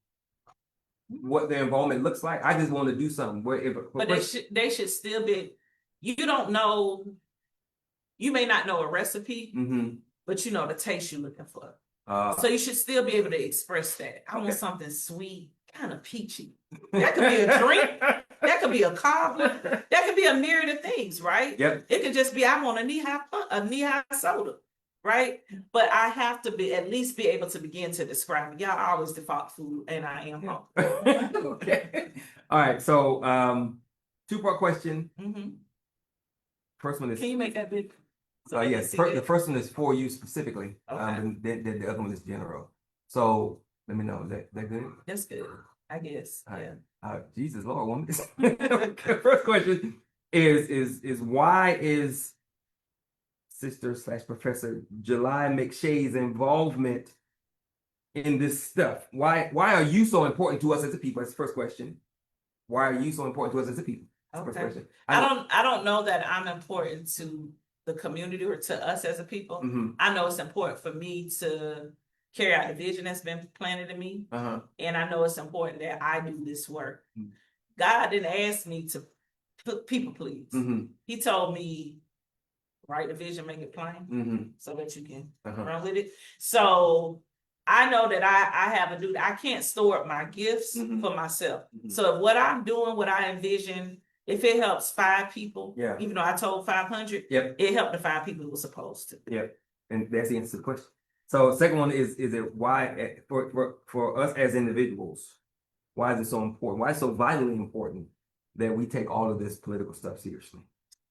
what their involvement looks like? I just want to do something. Where if But they should still be, you don't know, you may not know a recipe, Mhm. but you know the taste you're looking for. Uh, So you should still be able to express that. I want Okay. something sweet, kind of peachy. That could be a drink. That could be a cobbler. That could be a myriad of things, right? Yep. It could just be I want a knee high soda. right? But I have to be, at least be able to begin to describe it. Y'all always default food, and I am hungry. Okay. All right. So, two-part question. Mhm. First one is, Can you make that big? so they can yes, see the that? first one is for you specifically. Okay. And then the other one is general. So let me know. Is that good? That's good, I guess, All right. yeah. Jesus Lord, woman. Okay, first question is why is Sister/Professor July McShay's involvement in this stuff? Why are you so important to us as a people? That's the first question. Why are you so important to us as a people? That's the first Okay. question. I don't know that I'm important to the community or to us as a people. Mm-hmm. I know it's important for me to carry out the vision that's been planted in me. Uh-huh. And I know it's important that I do this work. Mhm. God didn't ask me to people please. Mm-hmm. He told me, write the vision, make it plain, Mm-hmm. so that you can Uh-huh. run with it. So I know that I have a duty. I can't store up my gifts Mhm. for myself. Mhm. So if what I'm doing, what I envision, if it helps 5 people, Yeah. even though I told 500, Yep. it helped the 5 people it was supposed to. Yep. And that's the answer to the question. So second one is it why for us as individuals, why is it so important? Why is it so vitally important that we take all of this political stuff seriously?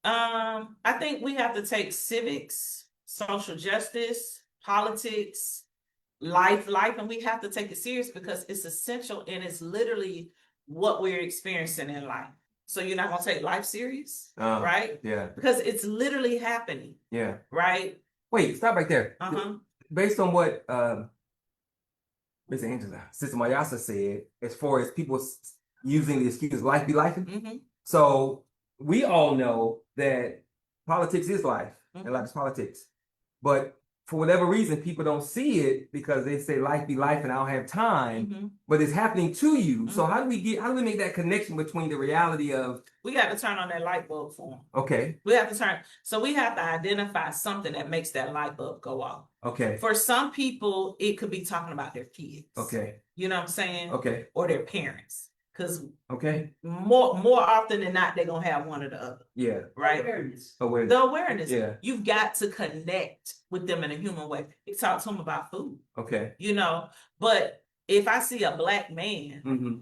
I think we have to take civics, social justice, politics, life, and we have to take it serious because it's essential and it's literally what we're experiencing in life. So you're not gonna take life serious, right? Yeah. Because it's literally happening, Yeah. right? Wait, stop right there. Uh-huh. Based on what Miss Angela, Sister Mayasa said, as far as people using the excuse life be life. Mm-hmm. So we all know that politics is life and life is politics. But for whatever reason, people don't see it because they say life be life and I don't have time, Mm-hmm. but it's happening to you. So Mhm. how do we make that connection between the reality of, We got to turn on that light bulb for them. okay, We have to turn. So we have to identify something that makes that light bulb go off. okay, For some people, it could be talking about their kids. okay, You know what I'm saying? okay, Or their parents. Because okay, more often than not, they're gonna have one or the other, yeah, right? Awareness. awareness, The awareness. yeah, You've got to connect with them in a human way. You talk to them about food, okay, you know. But if I see a Black man, mm-hmm,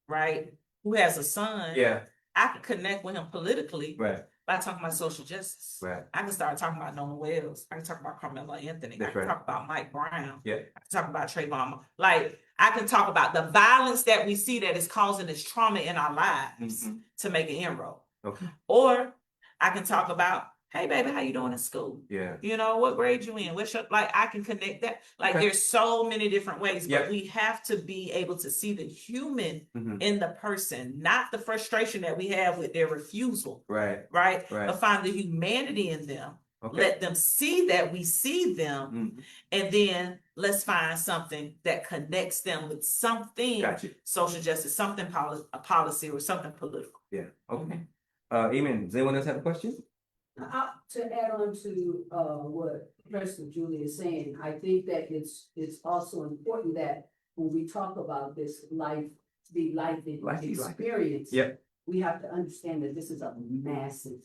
right, who has a son, yeah, I can connect with him politically right, by talking about social justice. right, I can start talking about Nona Wells. I can talk about Carmelo Anthony. That's I can right. talk about Mike Brown. yeah, I can talk about Trayvon. Like, I can talk about the violence that we see that is causing this trauma in our lives Mhm. to make an inroad. okay, Or I can talk about, hey baby, how you doing in school? yeah, You know, what grade you in? What's your, like, I can connect that. Like, Okay. there's so many different ways, Yep. but we have to be able to see the human mhm, in the person, not the frustration that we have with their refusal, right, right? Right. But find the humanity in them. okay, Let them see that we see them, mhm, and then let's find something that connects them with something got you, social justice, something a policy or something political. yeah, okay. Mhm. Amen. Does anyone else have a question? To add on to what Professor Juli is saying, I think that it's also important that when we talk about this life Life be life. experience, Yep. we have to understand that this is a massive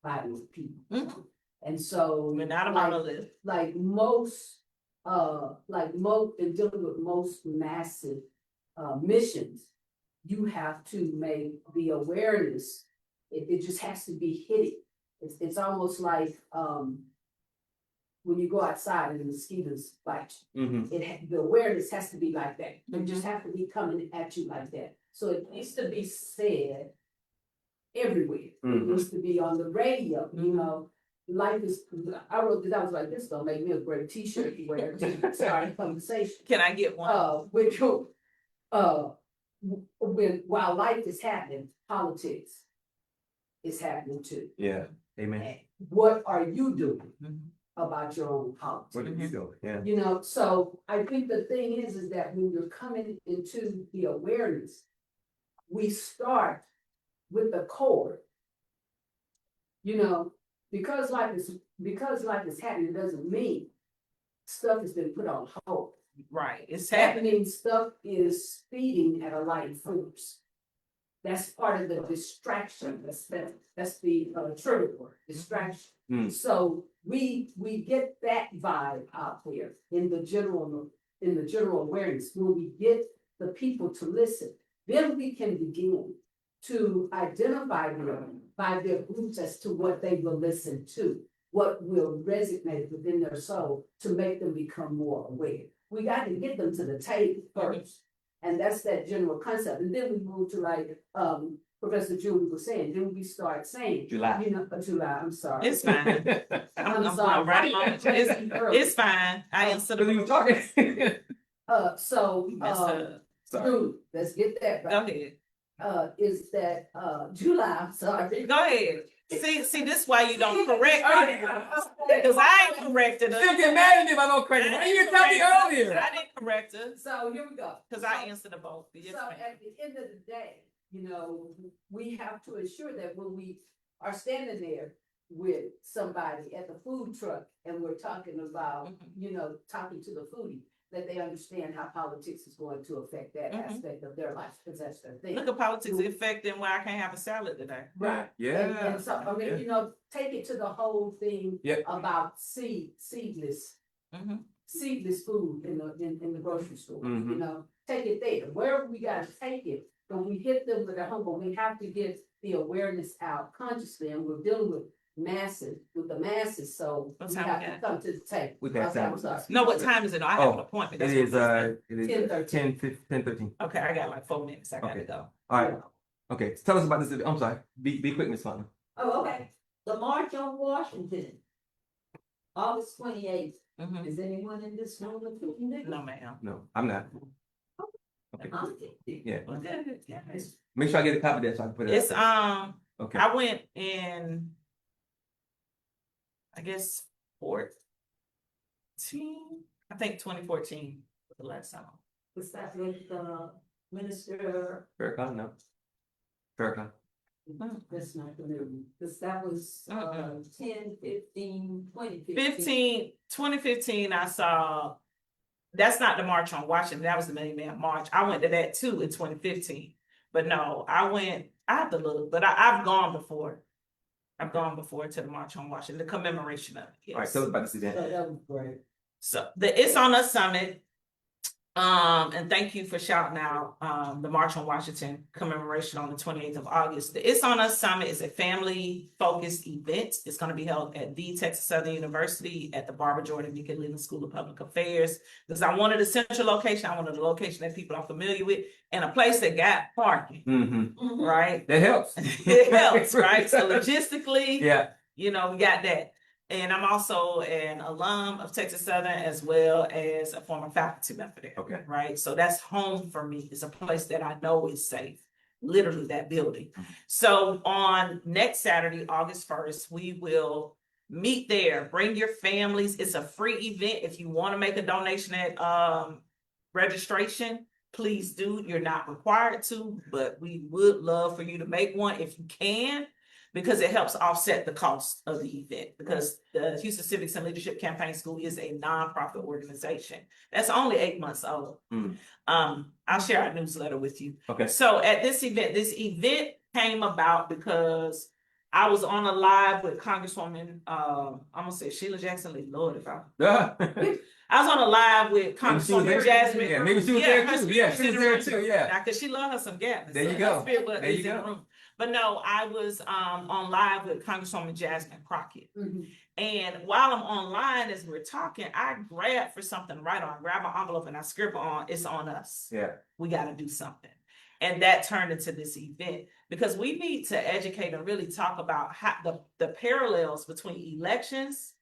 body of people. Mhm. And so We're not a like- monolith. like most in dealing with most massive missions, you have to make the awareness, it just has to be hidden. It's almost like when you go outside and the mosquitoes bite you. Mm-hmm. The awareness has to be like that. It just Mhm. have to be coming at you like that. So it needs to be said everywhere. It Mhm. needs to be on the radio, you Mhm. know. Life is, I wrote this, I was like, this is gonna make me a great t-shirt to wear to start a conversation. Can I get one? While life is happening, politics is happening too. Yeah, amen. And what are you doing Mhm. about your own politics? Where did you go? Yeah, You know, so I think the thing is that when you're coming into the awareness, we start with the core. You know, because life is happening doesn't mean stuff has been put on hold. Right, it's That happening. means stuff is speeding at a light force. That's part of the distraction, that's the trigger word, distraction. Mm. So we get that vibe out there in the general awareness, when we get the people to listen, then we can begin to identify them by their groups as to what they will listen to, what will resonate within their soul to make them become more aware. We got to get them to the table first. And that's that general concept. And then we move to like, Professor Juli was saying, then we start saying. July. You know, July, I'm sorry. It's fine. I'm sorry, right on. It's fine. I am Because you were talking. So, messed up. Sorry. Juli, let's get that Go right. ahead. Is that, July, I'm sorry. Go ahead. See, this is why you don't correct me. Because I ain't corrected her. Still get mad at me if I don't correct you. Why you didn't tell me earlier? I didn't correct her So here we go. because I answered them both. Yes, So ma'am. at the end of the day, you know, we have to ensure that when we are standing there with somebody at the food truck and we're talking about, Mhm. you know, talking to the foodie, that they understand how politics is going to affect that Mhm. aspect of their life, because that's their thing. Look at politics affecting why I can't have a salad today. Right. Yeah. And so, I mean, Yeah. you know, take it to the whole thing Yep. about seedless Mhm. food in the grocery store, Mhm. you know, take it there, wherever we gotta take it. When we hit them with a humble, we have to get the awareness out consciously, and we're dealing with the masses, so What we time have we to got? come to the table. We got Okay, I'm time. sorry. No, what time is it? I have an appointment. It That's is, what it is 10:13. 10:13. Okay, I got like 4 minutes. I gotta Okay. go. All right. Okay. Tell us about this. I'm sorry. Be quick, Miss Fonda. Oh, okay. The March on Washington, August 28th. Mhm. Is anyone in this room attending it? No, ma'am. No, I'm not. Okay. I'm attending. Yeah. Well, good. Yeah. Make sure I get a copy of that so I can put it It's out. Okay. I went in, I guess 14. I think 2014 was the last time. Was that with Minister? Farrakhan, no. Farrakhan. That's not the new. Because that was 10, 15, 2015. 2015, I saw, that's not the March on Washington, that was the Million Man March. I went to that too in 2015. But no, I have to look, but I've gone before. I've gone before to the March on Washington, the commemoration of it. Yes. All right. Tell us about this So event. that was great. So the It's On Us Summit. And thank you for shouting out the March on Washington commemoration on the 28th of August. The It's On Us Summit is a family-focused event. It's going to be held at the Texas Southern University at the Barbara Jordan Deacon Leland School of Public Affairs. Because I wanted a central location, I wanted a location that people are familiar with, and a place that got parking, Mm-hmm. right? That helps. It helps, right? So logistically, Yeah. you know, we got that. And I'm also an alum of Texas Southern as well as a former faculty member there. Okay. Right. So that's home for me. It's a place that I know is safe. Literally that building. So on next Saturday, August 1st, we will meet there. Bring your families. It's a free event. If you want to make a donation at registration, please do. You're not required to, but we would love for you to make one if you can, because it helps offset the cost of the event, because the Houston Civics and Leadership Campaign School is a nonprofit organization that's only 8 months old. I'll share our newsletter with you. Okay. So at this event came about because I was on a live with Congresswoman, I'm gonna say Sheila Jackson Lee, Lord, if I was on a live with Maybe she was Congresswoman there. Jasmine. Yeah, maybe she was there her too. spirit Yeah, was she in was the there room. too. Yeah. Now, cause she loved her some Gavin. There you so go. her spirit There is you in the go. room. But no, I was on live with Congresswoman Jasmine Crockett. Mhm. And while I'm online, as we're talking, I grab for something right on, grab an envelope and I scribble on, it's on us. Yeah. We got to do something. And that turned into this event because we need to educate and really talk about how the parallels between elections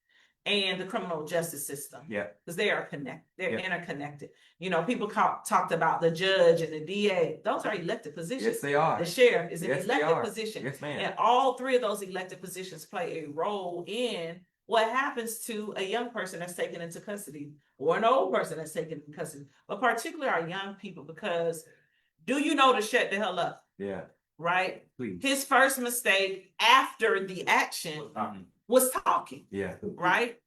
and the criminal justice system. Yeah. Because they are connected, they're Yeah. interconnected. You know, people talked about the judge and the DA. Those are elected positions. Yes, they are. The sheriff is an Yes, they elected are. position. Yes, ma'am. And all three of those elected positions play a role in what happens to a young person that's taken into custody or an old person that's taken into custody, but particularly our young people, because do you know to shut the hell up, Yeah. right? Please. His first mistake after the action was talking, Yeah. right?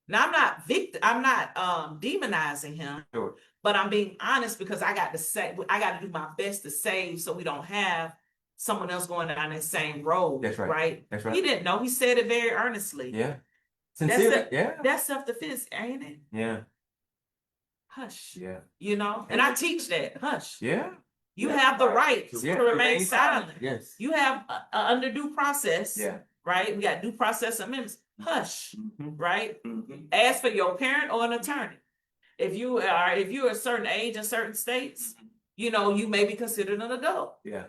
Now I'm not demonizing him, Sure. but I'm being honest because I got to do my best to save so we don't have someone else going down that same road. That's right. Right? That's right. He didn't know. He said it very earnestly. Yeah. That's Sincere. it. Yeah. That's self-defense, ain't it? Yeah. Hush. Yeah. You know, and I teach that. Hush. Yeah. You Yeah. have the right Yeah. to remain silent. Yes. You have under due process. Yeah. Right? We got due process amendments. Hush. Mhm. Right? Mhm. Ask for your parent or an attorney. If you're a certain age in certain states, you know, you may be considered an adult. Yeah.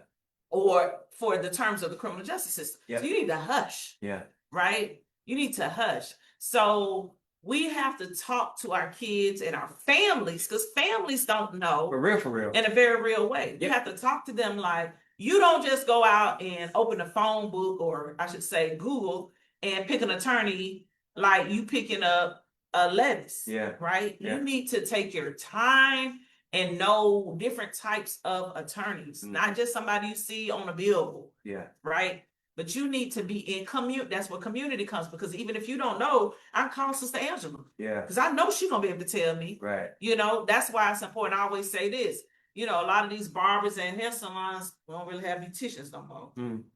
Or for the terms of the criminal justice system. Yeah. So you need to hush. Yeah. Right? You need to hush. So we have to talk to our kids and our families, because families don't know For real. in a very real way. You have to talk to them like, you don't just go out and open a phone book, or I should say Google, and pick an attorney like you picking up a lettuce. Yeah. Right? Yeah. You need to take your time and know different types of attorneys, not just somebody you see on a billboard. Yeah. Right? But you need to be in community. That's where community comes, because even if you don't know, I call Sister Angela, Yeah. because I know she's gonna be able to tell me. Right. You know, that's why it's important. I always say this. You know, a lot of these barbers and hair salons don't really have beauticians no more.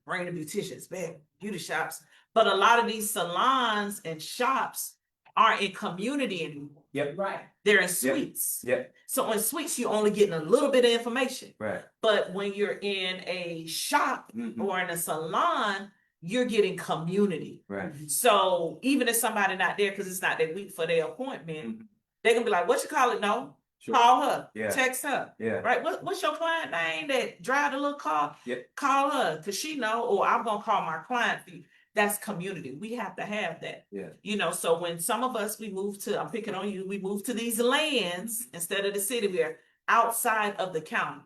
Bring the beauticians back, beauty shops. But a lot of these salons and shops aren't in community anymore. Yep. Right. They're in suites. Yep. So in suites, you're only getting a little bit of information. Right. But when you're in a shop Mhm. or in a salon, you're getting community. Right. So even if somebody not there because it's not their week for their appointment, they can be like, "What you call it? No, Sure. call her, Yeah. text her, Yeah. right? What's your client name that drive the little car? Yep. Call her, because she know, or I'm gonna call my client for you." That's community. We have to have that. Yeah. You know, so when some of us, we move to, I'm picking on you, we move to these lands instead of the city, we're outside of the county,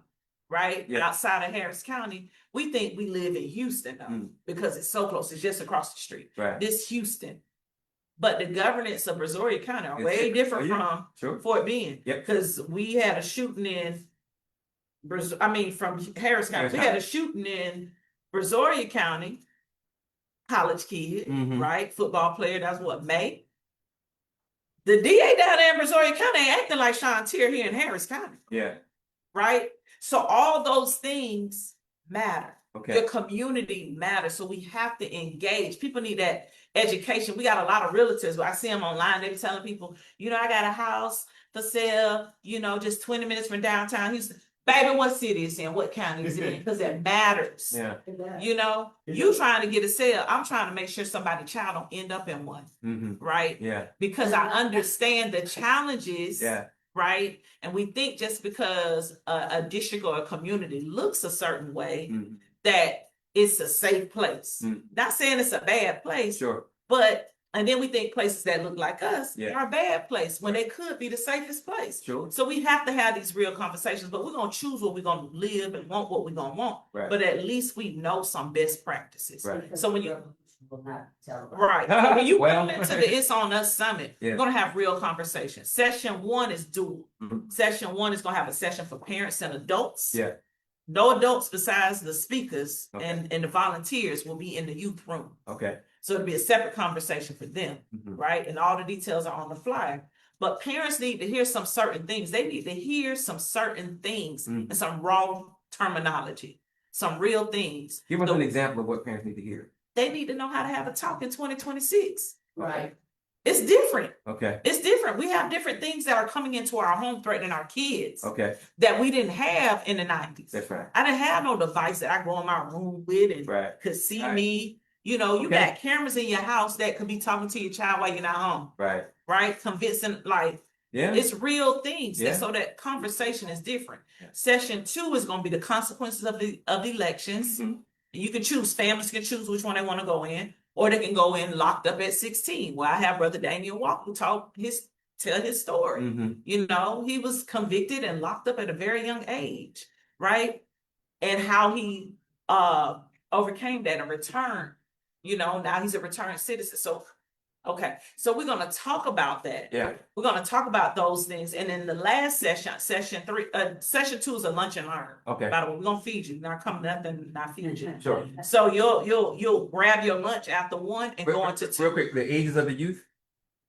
right? Yeah. Outside of Harris County, we think we live in Houston though, because it's so close, it's just across the street. Right. This Houston. But the governance of Brazoria County are It's way different. different Oh, yeah. from Sure. Fort Bend. Yep. Because we had a shooting in from Harris County. Harris We had a shooting in Brazoria County, college kid, right? Football player, that's what, May. The DA down there in Brazoria County ain't acting like Sean Tier here in Harris County, Yeah. right? So all those things matter. Okay. Your community matters. So we have to engage. People need that education. We got a lot of realtors. I see them online. They're telling people, you know, I got a house for sale, you know, just 20 minutes from downtown Houston. Baby, what city is in? What county is it in? Because it matters. Yeah. You know, you trying to get a sale. I'm trying to make sure somebody's child don't end up in one. Right? Yeah. Because I understand the challenges. Yeah. Right? And we think just because a district or a community looks a certain way, that it's a safe place. Not saying it's a bad place, Sure. but and then we think places that look like us Yeah. are a bad place when they could be the safest place. Sure. So we have to have these real conversations, but we're gonna choose what we're gonna live and want what we're gonna want. Right. But at least we know some best practices. Right. So when you will not tell them. right, so when you Well. come into the It's On Us Summit, Yeah. we're gonna have real conversations. Session 1 is dual. Session 1 is gonna have a session for parents and adults. Yeah. No adults besides the speakers Okay. and the volunteers will be in the youth room. Okay. So it'll be a separate conversation for them, right? And all the details are on the flyer. But parents need to hear some certain things. They need to hear some certain things and some raw terminology, some real things. Give us an example of what parents need to hear. They need to know how to have a talk in 2026. Right. It's different. Okay. It's different. We have different things that are coming into our home threatening our kids Okay. that we didn't have in the 90s. That's right. I didn't have no device that I go in my room with and Right. could see Right. me. You know, you Okay. got cameras in your house that could be talking to your child while you're not home, Right. right? Convincing, like, Yeah. it's real things. Yeah. So that conversation is different. Yeah. Session 2 is going to be the consequences of the elections. You can choose, families can choose which one they want to go in, or they can go in locked up at 16. Well, I have Brother Daniel Walker tell his story. You know, he was convicted and locked up at a very young age, right? And how he overcame that and returned. You know, now he's a returned citizen. So, okay. So we're going to talk about that. Yeah. We're going to talk about those things. And then the last session, session 2 is a lunch and learn. Okay. By the way, we're going to feed you. Not come nothing, not feed you. Sure. So you'll grab your lunch after 1 and go into 2. Real quick, the ages of the youth.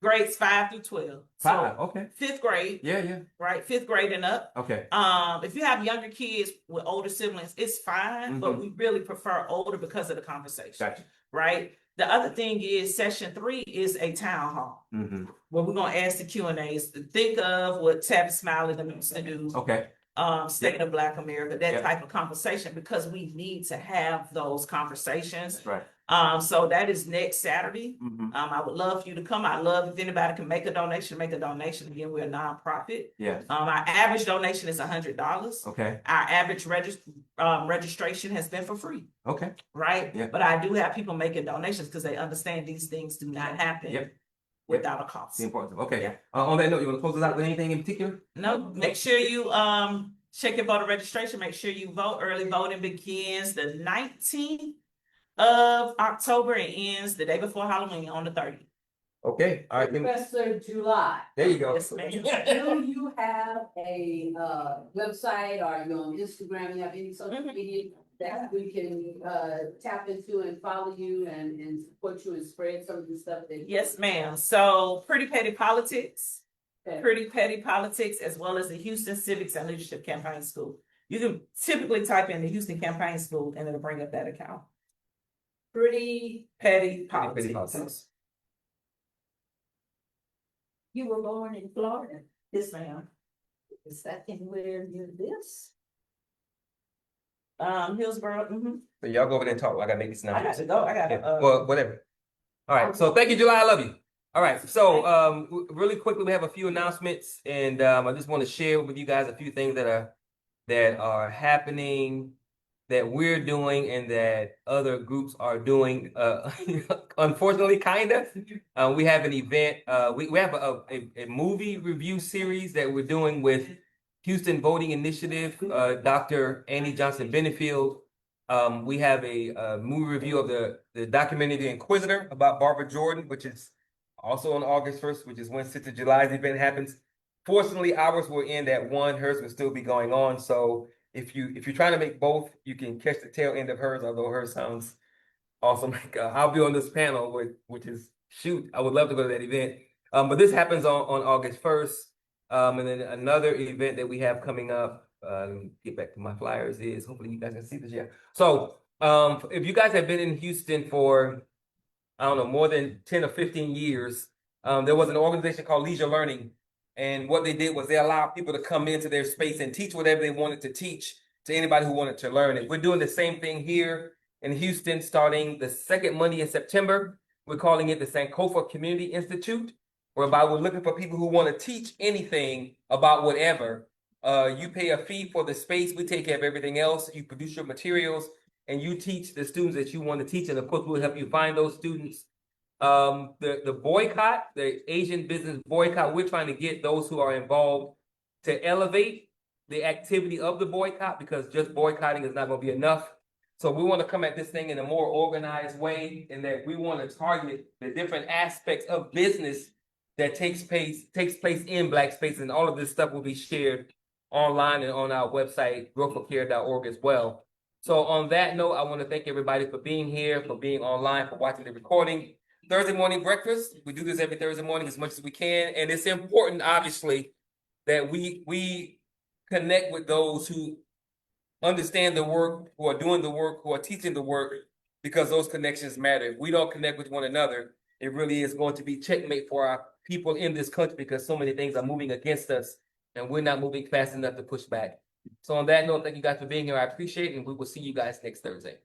grades 5 through 12. So, 5, okay. 5th grade, Yeah. right? 5th grade and up. Okay. If you have younger kids with older siblings, it's fine, but we really prefer older because of the conversation, Gotcha. right? The other thing is session 3 is a town hall where we're gonna ask the Q&As. Think of what Tabby Smiley them used to do, Okay. State of Black America, that Yep. type of conversation, because we need to have those conversations. Right. So that is next Saturday. Mhm. I would love for you to come. I'd love if anybody can make a donation, make a donation. Again, we're a nonprofit. Yes. Our average donation is $100. Okay. Our average registration has been for free, Okay. right? Yeah. But I do have people making donations because they understand these things do not happen Yep. without a cost. The importance of, okay. Yeah. On that note, you want to close us out with anything in particular? No, make sure you check your voter registration. Make sure you vote. Early voting begins the 19th of October and ends the day before Halloween on the 30th. Okay. All right. Professor July, There you go. Yes, ma'am. do you have a website, or are you on Instagram, you have any social media that we can tap into and follow you and support you and spread some of the stuff that? Yes, ma'am. So Pretty Petty Politics, Okay. Pretty Petty Politics, as well as the Houston Civics and Leadership Campaign School. You can typically type in the Houston Campaign School and it'll bring up that account. Pretty, Petty Petty Politics. politics. You were born in Florida. Yes, ma'am. Is that where you live? Hillsborough. So y'all go over there and talk. I gotta make these I got numbers. to go. I got to. Well, whatever. All right. So thank you, July. I love you. All right. So really quickly, we have a few announcements, and I just want to share with you guys a few things that are happening, that we're doing, and that other groups are doing. Unfortunately, we have an event. We have a movie review series that we're doing with Houston Voting Initiative, Dr. Annie Johnson Benefield. We have a movie review of the documentary The Inquisitor about Barbara Jordan, which is also on August 1st, which is when 6th of July's event happens. Fortunately, ours will end at 1. Hers will still be going on. So if you're trying to make both, you can catch the tail end of hers, although hers sounds awesome. I'll be on this panel, which is, shoot, I would love to go to that event. But this happens on August 1st. And then another event that we have coming up, let me get back to my flyers, is hopefully you guys can see this. Yeah. So if you guys have been in Houston for, I don't know, more than 10 or 15 years, there was an organization called Leisure Learning. And what they did was they allowed people to come into their space and teach whatever they wanted to teach to anybody who wanted to learn it. We're doing the same thing here in Houston starting the second Monday in September. We're calling it the Sankofa Community Institute, whereby we're looking for people who want to teach anything about whatever. You pay a fee for the space. We take care of everything else. You produce your materials and you teach the students that you want to teach. And of course, we'll help you find those students. The boycott, the Asian business boycott, we're trying to get those who are involved to elevate the activity of the boycott, because just boycotting is not going to be enough. So we want to come at this thing in a more organized way, and that we want to target the different aspects of business that takes place in Black spaces. And all of this stuff will be shared online and on our website, growthforcare.org as well. So on that note, I want to thank everybody for being here, for being online, for watching the recording. Thursday morning breakfast. We do this every Thursday morning as much as we can. And it's important, obviously, that we connect with those who understand the work, who are doing the work, who are teaching the work, because those connections matter. If we don't connect with one another, it really is going to be checkmate for our people in this country, because so many things are moving against us and we're not moving fast enough to push back. So on that note, thank you guys for being here. I appreciate it, and we will see you guys next Thursday.